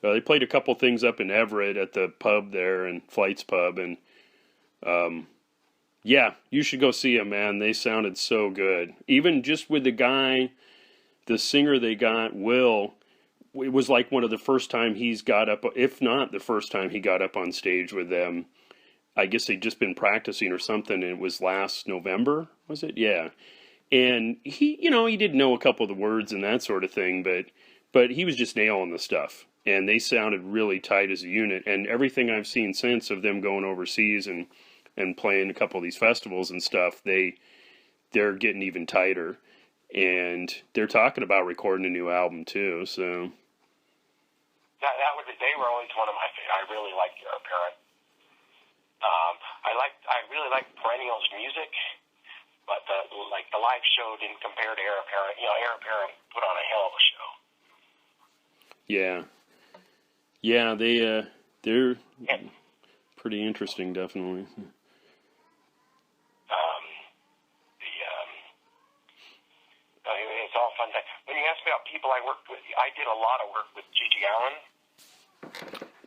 They played a couple things up in Everett at the pub there, and Flight's Pub, and yeah, you should go see them, man. They sounded so good. Even just with the singer they got, Will, it was like one of the first time he's got up, if not the first time he got up on stage with them. I guess they'd just been practicing or something, and it was last November, was it? Yeah. And he didn't know a couple of the words and that sort of thing, but he was just nailing the stuff. And they sounded really tight as a unit. And everything I've seen since of them going overseas and playing a couple of these festivals and stuff, they're getting even tighter. And they're talking about recording a new album too, so. They were always one of my favorites. I really liked Heir Apparent. I really liked Perennial's music, but the live show didn't compare to Heir Apparent. Heir Apparent put on a hell of a show. Yeah, they're pretty interesting, definitely. It's all fun. When you ask me about people I worked with, I did a lot of work with Gigi Allen.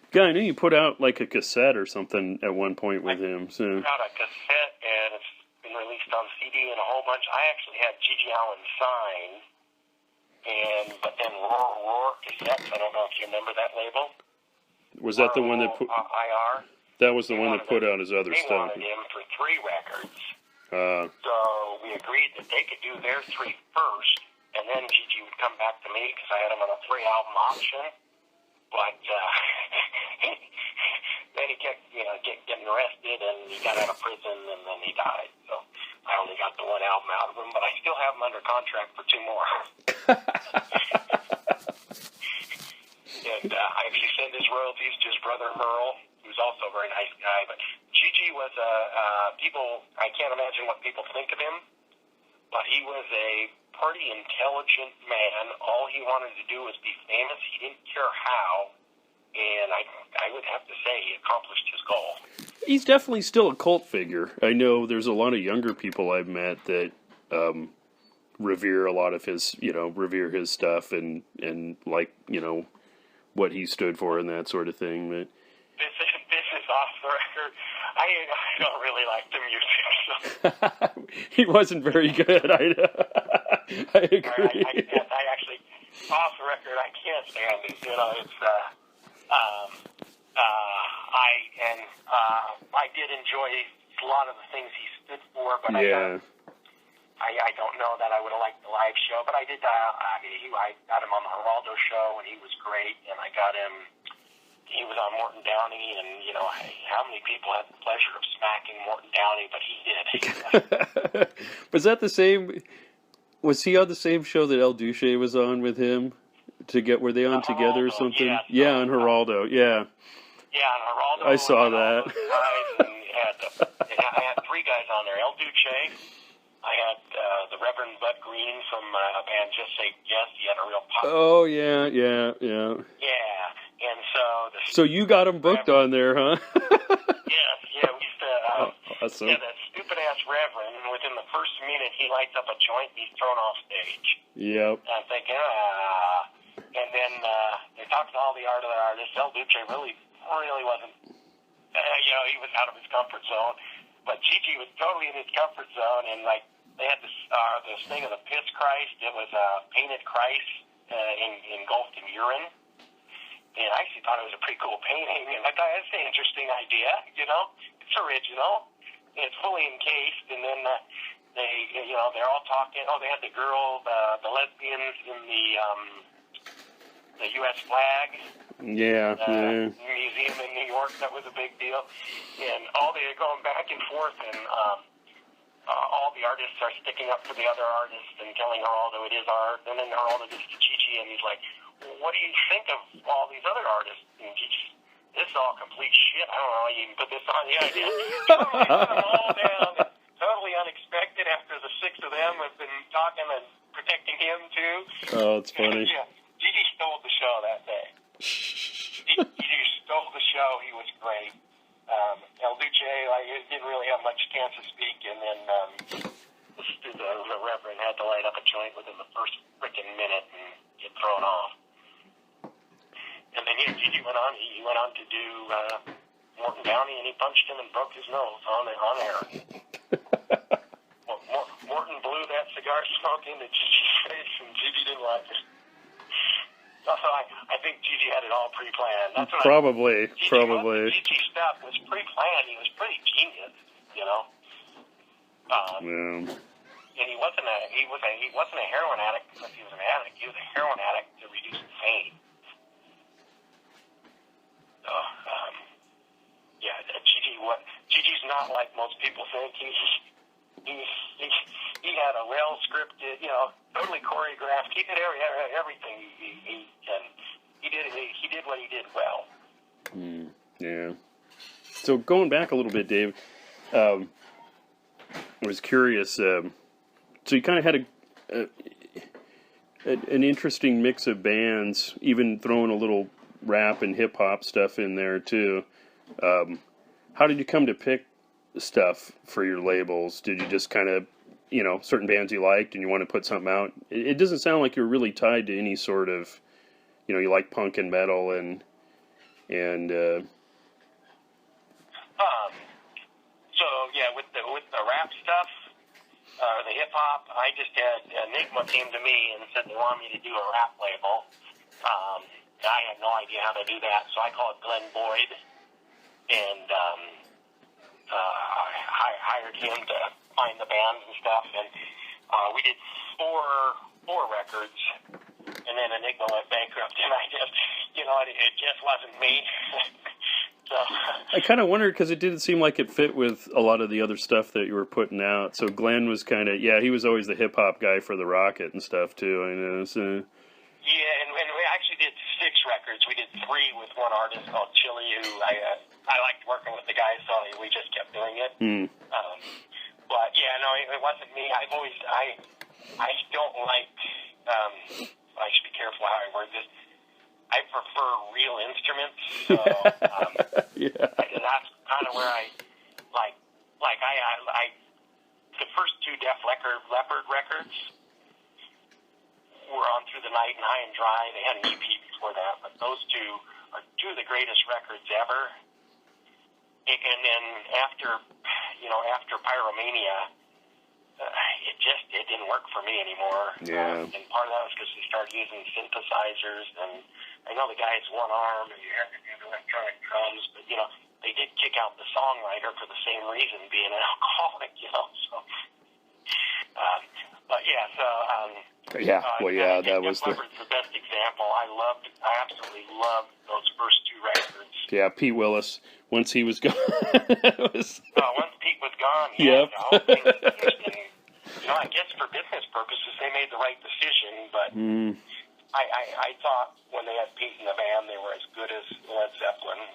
Yeah, I knew you put out like a cassette or something at one point with him. So. I put out a cassette, and it's been released on CD and a whole bunch. I actually had Gigi Allen signed, but then Roar Cassettes. I don't know if you remember that label. Was that the one that put? IR. That was the one that put out his other stuff. They wanted him for 3 records. So we agreed that they could do their 3 first, and then Gigi would come back to me because I had him on a 3-album option. But then he kept, getting arrested, and he got out of prison, and then he died. So I only got the 1 album out of him, but I still have him under contract for 2 more. And I actually sent his royalties to his brother Merle, who's also a very nice guy. But Gigi was I can't imagine what people think of him, but he was a pretty intelligent man. All he wanted to do was be famous. He didn't care how, and I would have to say he accomplished his goal. He's definitely still a cult figure. I know there's a lot of younger people I've met that revere a lot of his, revere his stuff and like, what he stood for and that sort of thing. But this is off the record. I don't really like the music. So. He wasn't very good. I agree. I actually, off the record, I can't stand it. It's I did enjoy a lot of the things he stood for, but yeah. I don't know that I would have liked the live show, but I did. I got him on the Geraldo show, and he was great. And I got him. He was on Morton Downey, and how many people had the pleasure of smacking Morton Downey, but he did. Was that the same? Was he on the same show that El Duce was on with him? Were they on together or something? Yeah, on Geraldo. Yeah. Yeah, on Geraldo. I saw that. I had 3 guys on there. El Duce. I had the Reverend Bud Green from a band Just Say Yes. He had a real pop. Oh, yeah. Yeah, and so you got him booked on there, huh? Yeah, we used to. Awesome. Yeah, that stupid-ass Reverend, and within the first minute, he lights up a joint and he's thrown off stage. Yep. And I'm thinking, And then they talked to all the other artists. El Duce really wasn't, he was out of his comfort zone. But Gigi was totally in his comfort zone, and they had this thing of the Piss Christ. It was a painted Christ engulfed in urine. And I actually thought it was a pretty cool painting, and I thought that's an interesting idea. It's original. It's fully encased, and then they're all talking. Oh, they had the girl, the lesbians in the U.S. flag. Yeah. Museum in New York. That was a big deal. And all they are going back and forth, and all the artists are sticking up for the other artists and telling Geraldo it is art. And then Geraldo gets to Gigi, and he's like, what do you think of all these other artists? And Gigi, this is all complete shit. I don't know how you even put this on. Yeah, I did. Totally put them all down. Totally unexpected after the 6 of them have been talking and protecting him, too. Oh, it's funny. Yeah, Gigi stole the show that day. He stole the show. He was great. El Duce, I didn't really have much chance to speak, and then the Reverend had to light up a joint within the first freaking minute and get thrown off. And then he went on. He went on to do Morton Downey, and he punched him and broke his nose on air. Morton blew that cigar smoke into Gigi's face, and Gigi didn't like it. So I think Gigi had it all pre-planned. That's what probably. Gigi stuff was pre-planned. He was pretty genius, you know. Yeah. And he wasn't a heroin addict because he was an addict. He was a heroin addict to reduce the pain. So, Gigi's not like most people think. He had a well-scripted, totally choreographed. He did everything he did what he did well. Yeah. So going back a little bit, Dave, I was curious. So you kind of had an interesting mix of bands, even throwing a little rap and hip hop stuff in there too. How did you come to pick stuff for your labels? Did you just kind of, certain bands you liked and you want to put something out? It doesn't sound like you're really tied to any sort of, you like punk and metal and So yeah, with the rap stuff, the hip hop, I just had Enigma came to me and said they wanted me to do a rap label. I had no idea how to do that, so I called Glenn Boyd and hired him to find the bands and stuff, and we did four records, and then Enigma went bankrupt, and I just, it just wasn't me. So I kind of wondered because it didn't seem like it fit with a lot of the other stuff that you were putting out. So Glenn was kind of, he was always the hip hop guy for the Rocket and stuff too. I know. So. Yeah, and we actually did 6 records. We did 3 with one artist called Chili, who I liked working with the guys, so we just kept doing it. But yeah, no, it wasn't me. I don't like. I should be careful how I word this. I prefer real instruments, so and that's kind of where I the first 2 Def Leppard records were on Through the Night and High and Dry. They had an EP before that, but those 2 are 2 of the greatest records ever. And then after Pyromania, it didn't work for me anymore. Yeah. And part of that was because we started using synthesizers, and I know the guy has one arm, and you have to do the electronic drums, but they did kick out the songwriter for the same reason, being an alcoholic, So, but yeah, so. That was the best example. I absolutely loved those first 2 records. Yeah, Pete Willis. Once he was gone, once Pete was gone, yep. The whole thing was interesting. I guess for business purposes, they made the right decision, but I thought when they had Pete in the band, they were as good as Led Zeppelin,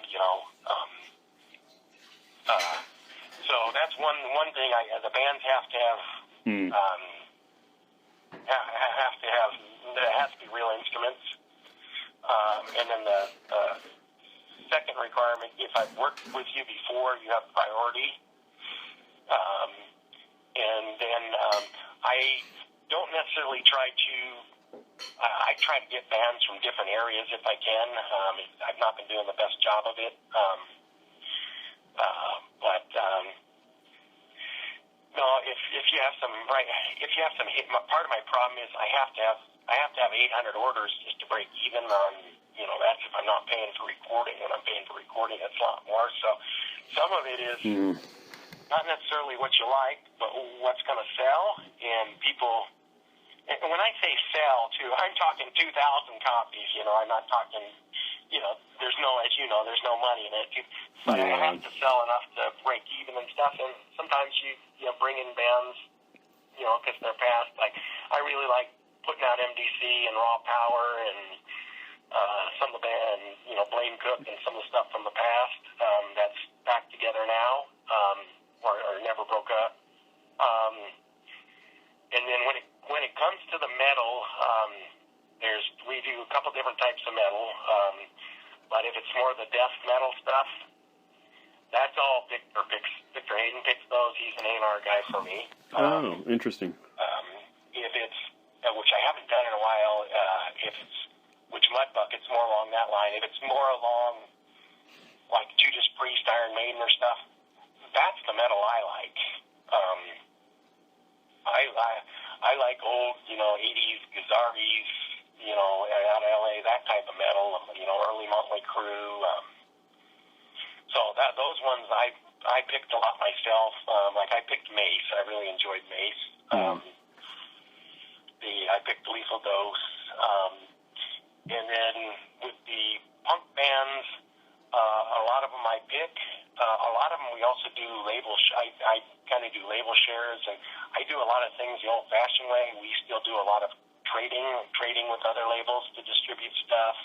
So that's one thing. The bands have to have. There has to be real instruments, and then the second requirement: if I've worked with you before, you have priority. And then I don't necessarily try to. I try to get bands from different areas if I can. I've not been doing the best job of it, but. No, if you have some part of my problem is I have to have 800 orders just to break even on, that's if I'm not paying for recording. When I'm paying for recording, it's a lot more. So some of it is not necessarily what you like, but what's going to sell. And people, and when I say sell too, I'm talking 2,000 copies. I'm not talking, there's no money in it. But I have to sell enough to break even and stuff. And sometimes you bring in bands, because they're past. Like, I really like putting out MDC and Raw Power and some of the band, Blaine Cook and some of the stuff from the past that's back together now, or never broke up. And then when it comes to the metal, we do a couple different types of metal. But if it's more the death metal stuff, That's all Victor picks. Victor Hayden picks those. He's an A&R guy for me. Oh, interesting. If it's, which I haven't done in a while, which Mudbuck, it's more along that line. If it's more along, like Judas Priest, Iron Maiden or stuff, that's the metal I like. I like old, 80s Gazaris, out of LA, that type of metal, early Motley Crue. So those ones I picked a lot myself. Like I picked Mace. I really enjoyed Mace. I picked Lethal Dose. And then with the punk bands, a lot of them I pick. A lot of them we also do label. I kind of do label shares, and I do a lot of things the old-fashioned way. We still do a lot of trading with other labels to distribute stuff.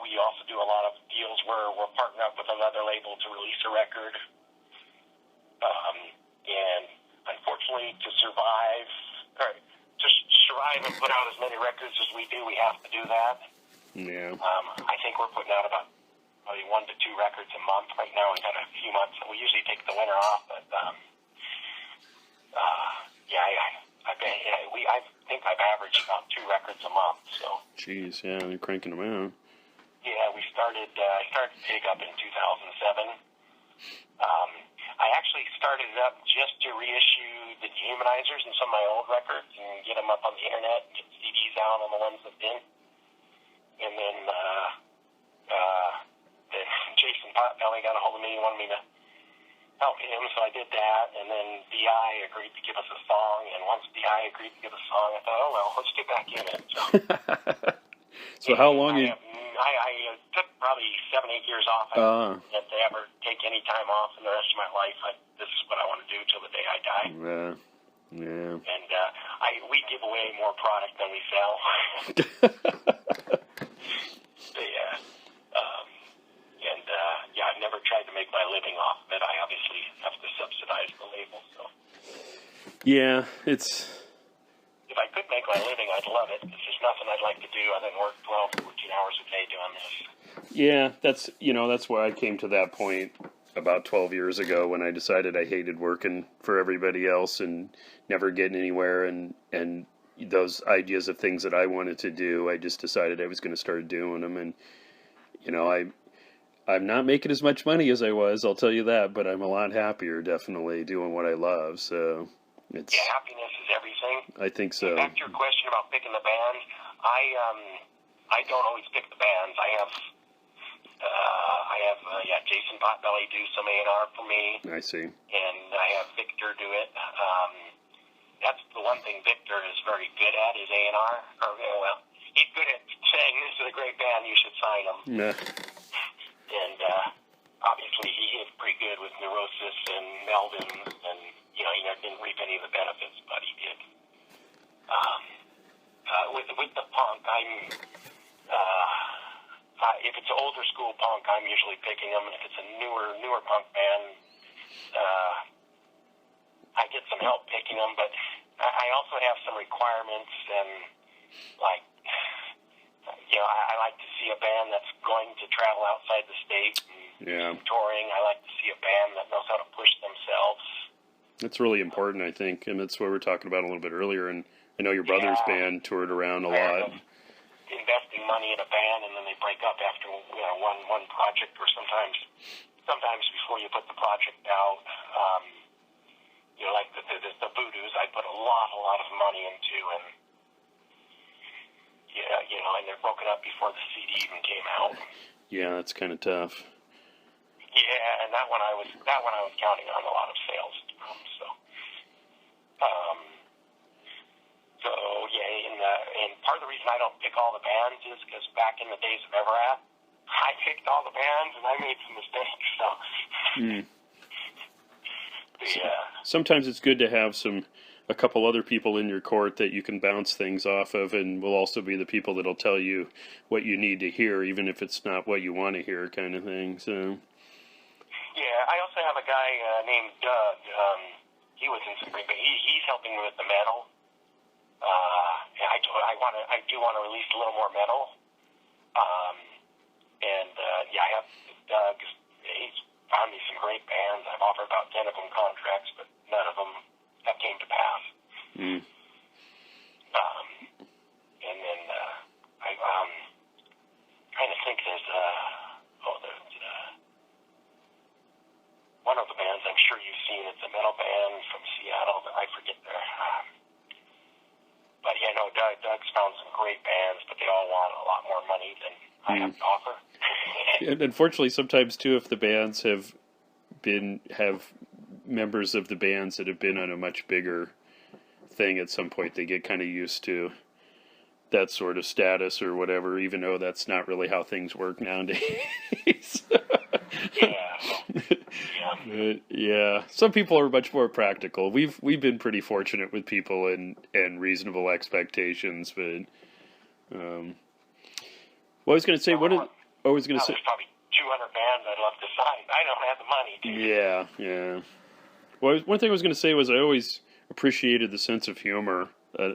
We also do a lot of deals where we're partnering up with another label to release a record. And unfortunately, to survive and put out as many records as we do, we have to do that. Yeah. I think we're putting out about probably 1 to 2 records a month right now. We've got a few months. We usually take the winter off, but I think I've averaged about 2 records a month. So. Jeez, yeah, you're cranking them out. Yeah, I started to pick up in 2007. I actually started it up just to reissue the dehumanizers and some of my old records and get them up on the internet and get CDs out on the ones that didn't. And then Jason Potbelly got a hold of me and wanted me to help him, so I did that. And then DI agreed to give us a song, and once DI agreed to give a song, I thought, oh, well, let's get back in it. So how long I took probably 7-8 years off. I didn't ever take any time off in the rest of my life. This is what I want to do till the day I die. Yeah. And we give away more product than we sell. I've never tried to make my living off of it. I obviously have to subsidize the label. So. Yeah, If I could make my living, I'd love it. There's nothing I'd like to do other than work 12, 14 hours a day doing this. Yeah, that's why I came to that point about 12 years ago when I decided I hated working for everybody else and never getting anywhere, and those ideas of things that I wanted to do, I just decided I was going to start doing them. And I'm not making as much money as I was, I'll tell you that, but I'm a lot happier definitely doing what I love. So it's happiness is everything. I think so. Back to your question about picking the bands, I don't always pick the bands. I have Jason Potbelly do some A&R for me. I see. And I have Victor do it. That's the one thing Victor is very good at is A&R. He's good at saying, this is a great band, you should sign them. Nah. And obviously he is pretty good with Neurosis and Melvin, and he didn't reap any of the benefits, but he did. With the punk, if it's older school punk, I'm usually picking them. If it's a newer punk band, I get some help picking them, but I also have some requirements, and I like to see a band that's going to travel outside the state and touring. I like to see a band that knows how to push themselves. That's really important, I think, and that's what we were talking about a little bit earlier. And I know your brother's band toured around a lot. Investing money in a band, and then they break up after one project, or sometimes before you put the project out. Like the Voodoos, I put a lot of money into, and and they're broken up before the CD even came out. Yeah, that's kind of tough. Yeah, and that one I was counting on a lot of sales from. And part of the reason I don't pick all the bands is because back in the days of Everat, I picked all the bands and I made some mistakes. Sometimes it's good to have a couple other people in your court that you can bounce things off of, and will also be the people that'll tell you what you need to hear, even if it's not what you want to hear, kind of thing. So. Yeah, I also have a guy named Doug. He was in Spring, but he's helping me with the metal. I do want to release a little more metal. I have Doug. 10 of them contracts, but none of them have came to pass. Mm. And then I'm trying to think. There's one of the bands I'm sure you've seen. It's a metal band from Seattle, but I forget their. But yeah, no, Doug's found some great bands, but they all want a lot more money than I have to offer. And unfortunately, sometimes too, if the bands have members of the bands that have been on a much bigger thing at some point, they get kind of used to that sort of status or whatever, even though that's not really how things work nowadays. But, yeah, some people are much more practical. We've been pretty fortunate with people and reasonable expectations, but I was going to say, there's probably 200 bands I'd love to sign. I don't have the money to. Yeah. Well, one thing I was going to say was I always appreciated the sense of humor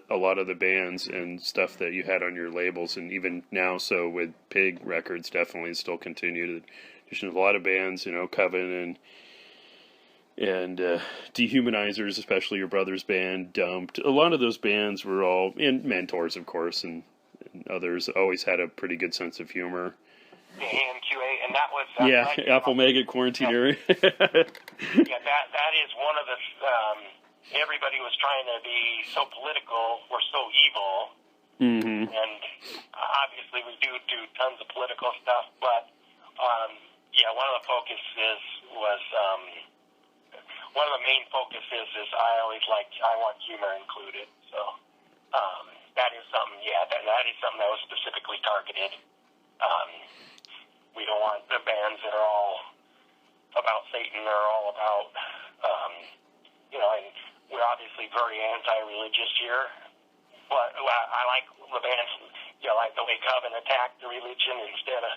a lot of the bands and stuff that you had on your labels, and even now, so with Pig Records, definitely still continue to. There's a lot of bands, Coven and Dehumanizers, especially your brother's band, Dumped. A lot of those bands were all, and Mentors, of course, and others always had a pretty good sense of humor. AMQA, and that was Apple Maggot Quarantine Area. Yeah, that is one of the. Everybody was trying to be so political or so evil, and obviously we do tons of political stuff. But one of the focuses was one of the main focuses is I want humor included. So that is something. Yeah, that is something that was specifically targeted. We don't want the bands that are all about Satan or all about, and we're obviously very anti-religious here, but I like the bands, like the way Coven attacked the religion instead of,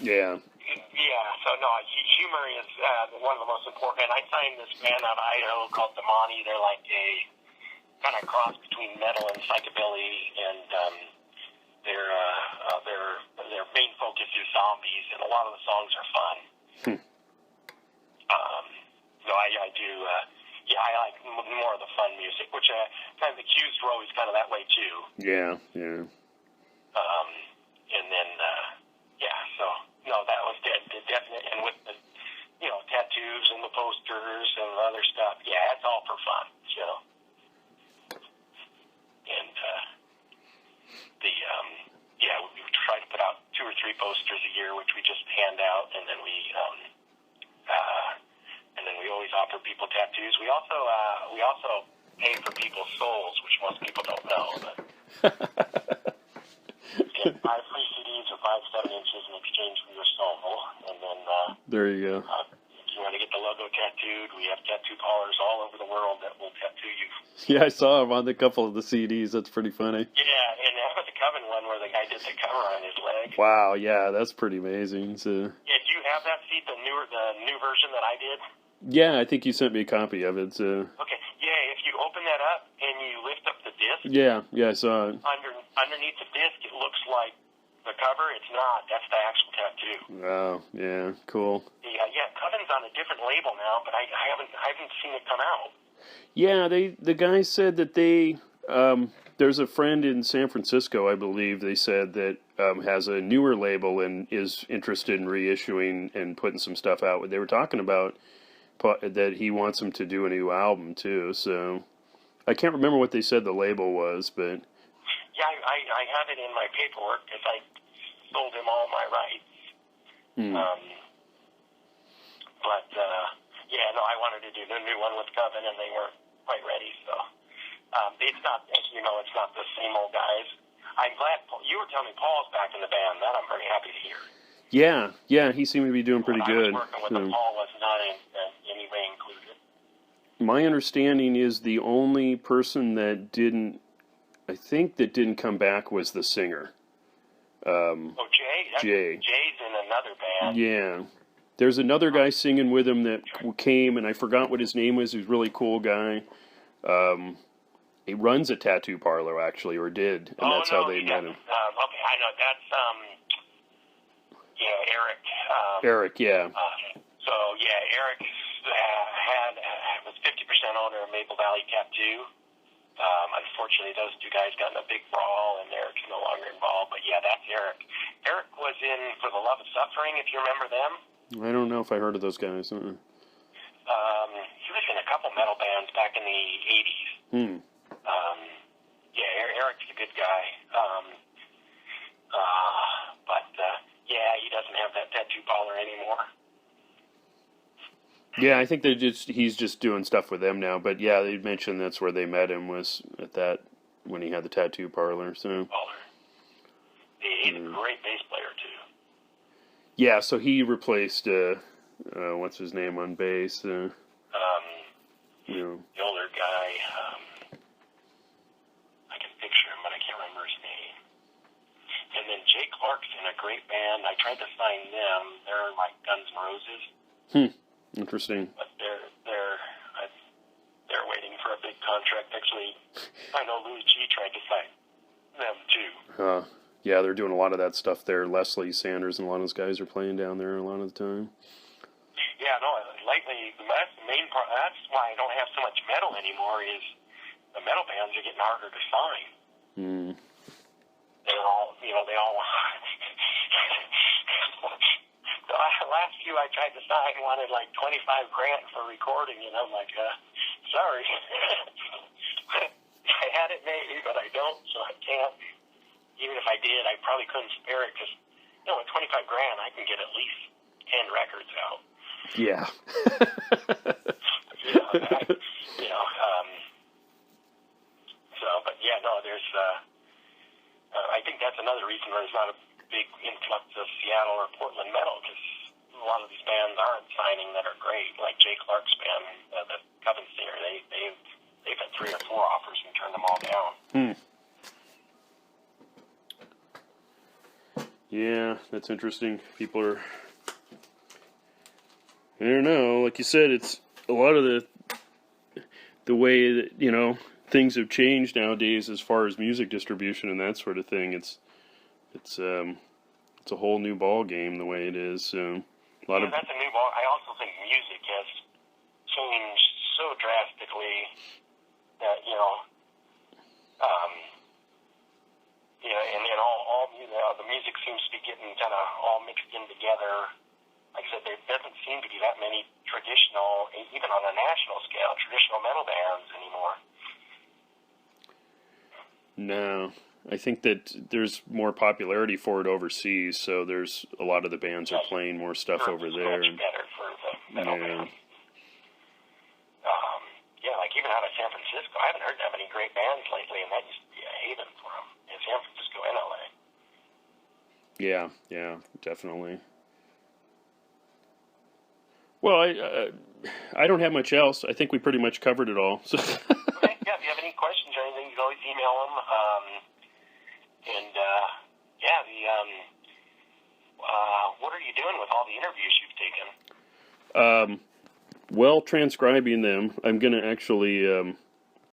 Yeah. Yeah, so no, humor is one of the most important. And I signed this band out of Idaho called Damani. They're like a kind of cross between metal and psychobilly, and their main focus is zombies, and a lot of the songs are fun. So I do, I like more of the fun music, which kind of the Q's were always kind of that way too. Yeah. And then, so no, that was definite, and with the, tattoos and the posters and the other stuff, it's all for fun, And we try to put out 2 or 3 posters a year, which we just hand out, and then we always offer people tattoos. We also pay for people's souls, which most people don't know. But get 5 free CDs or 5 7-inches in exchange for your soul, and then there you go. If you want to get the logo tattooed, we have tattoo parlors all over the world that will tattoo you. Yeah, I saw him on a couple of the CDs. That's pretty funny. Yeah, and that was the Coven one where the guy did the cover on his leg. Wow, yeah, that's pretty amazing. So. Yeah, do you have that seat, the new version that I did? Yeah, I think you sent me a copy of it. So. Okay, yeah, if you open that up and you lift up the disc. Yeah, I saw it. Underneath the disc, it looks like the cover. It's not. That's the actual tattoo. Wow, yeah, cool. Yeah, Coven's on a different label now, but I haven't seen it come out. Yeah, the guy said that there's a friend in San Francisco, I believe, they said that has a newer label and is interested in reissuing and putting some stuff out. They were talking about that he wants him to do a new album too. So I can't remember what they said the label was, but yeah, I have it in my paperwork because I sold him all my rights. I wanted to do the new one with Coven, and they weren't quite ready. So it's not, as you know, it's not the same old guys. I'm glad you were telling me Paul's back in the band. That I'm very happy to hear. Yeah, he seemed to be doing pretty good. I was working with him, Paul was not in any way included. My understanding is the only person that didn't come back was the singer. Jay? Jay's in another band. Yeah. There's another guy singing with him that came, and I forgot what his name was. He's a really cool guy. He runs a tattoo parlor, actually, or did, and that's how they met him. Okay, I know. That's, Eric. Eric, yeah. Eric Maple Valley Tattoo. Unfortunately, those two guys got in a big brawl, and Eric's no longer involved. But yeah, that's Eric. Eric was in For the Love of Suffering, if you remember them. I don't know if I heard of those guys. He was in a couple metal bands back in the 80s. Yeah, Eric's a good guy. Yeah, he doesn't have that tattoo parlor anymore. Yeah, I think he's just doing stuff with them now. But yeah, they mentioned that's where they met him, was at that, when he had the tattoo parlor. So he's a great bass player too. Yeah, so he replaced what's his name on bass? The older guy. I can picture him, but I can't remember his name. And then Jay Clark's in a great band. I tried to sign them. They're like Guns N' Roses. Interesting. But they're waiting for a big contract. Actually, I know Louis G tried to sign them too. Yeah, they're doing a lot of that stuff there. Leslie Sanders and a lot of those guys are playing down there a lot of the time. Yeah, no, lately, that's the main part. That's why I don't have so much metal anymore, is the metal bands are getting harder to sign. They're all, the last few I tried to sign wanted like $25,000 for recording, and I'm like, sorry. I had it maybe, but I don't, so I can't. Even if I did, I probably couldn't spare it, because, with $25,000, I can get at least 10 records out. Yeah. But yeah, no, there's, I think that's another reason there's not a big influx of Seattle or Portland metal, because a lot of these bands aren't signing that are great, like Jay Clark's band, the Coven Singer. They've had 3 or 4 offers and turned them all down. Yeah, that's interesting. People are, I don't know, like you said, it's a lot of the way that, things have changed nowadays as far as music distribution and that sort of thing. It's a whole new ball game the way it is. That's a new ball. I also think music has changed so drastically that and all the music seems to be getting kind of all mixed in together. Like I said, there doesn't seem to be that many traditional, even on a national scale, traditional metal bands anymore. No, I think that there's more popularity for it overseas, so there's a lot of the bands are playing more stuff over there. Much better for the metal bands. Like even out of San Francisco, I haven't heard that many great bands lately, and that used to be a haven for them in San Francisco and LA. Yeah, definitely. Well, I don't have much else. I think we pretty much covered it all. So. Okay, yeah, if you have any questions or anything, you can always email them. What are you doing with all the interviews you've taken? Well, transcribing them. I'm going to actually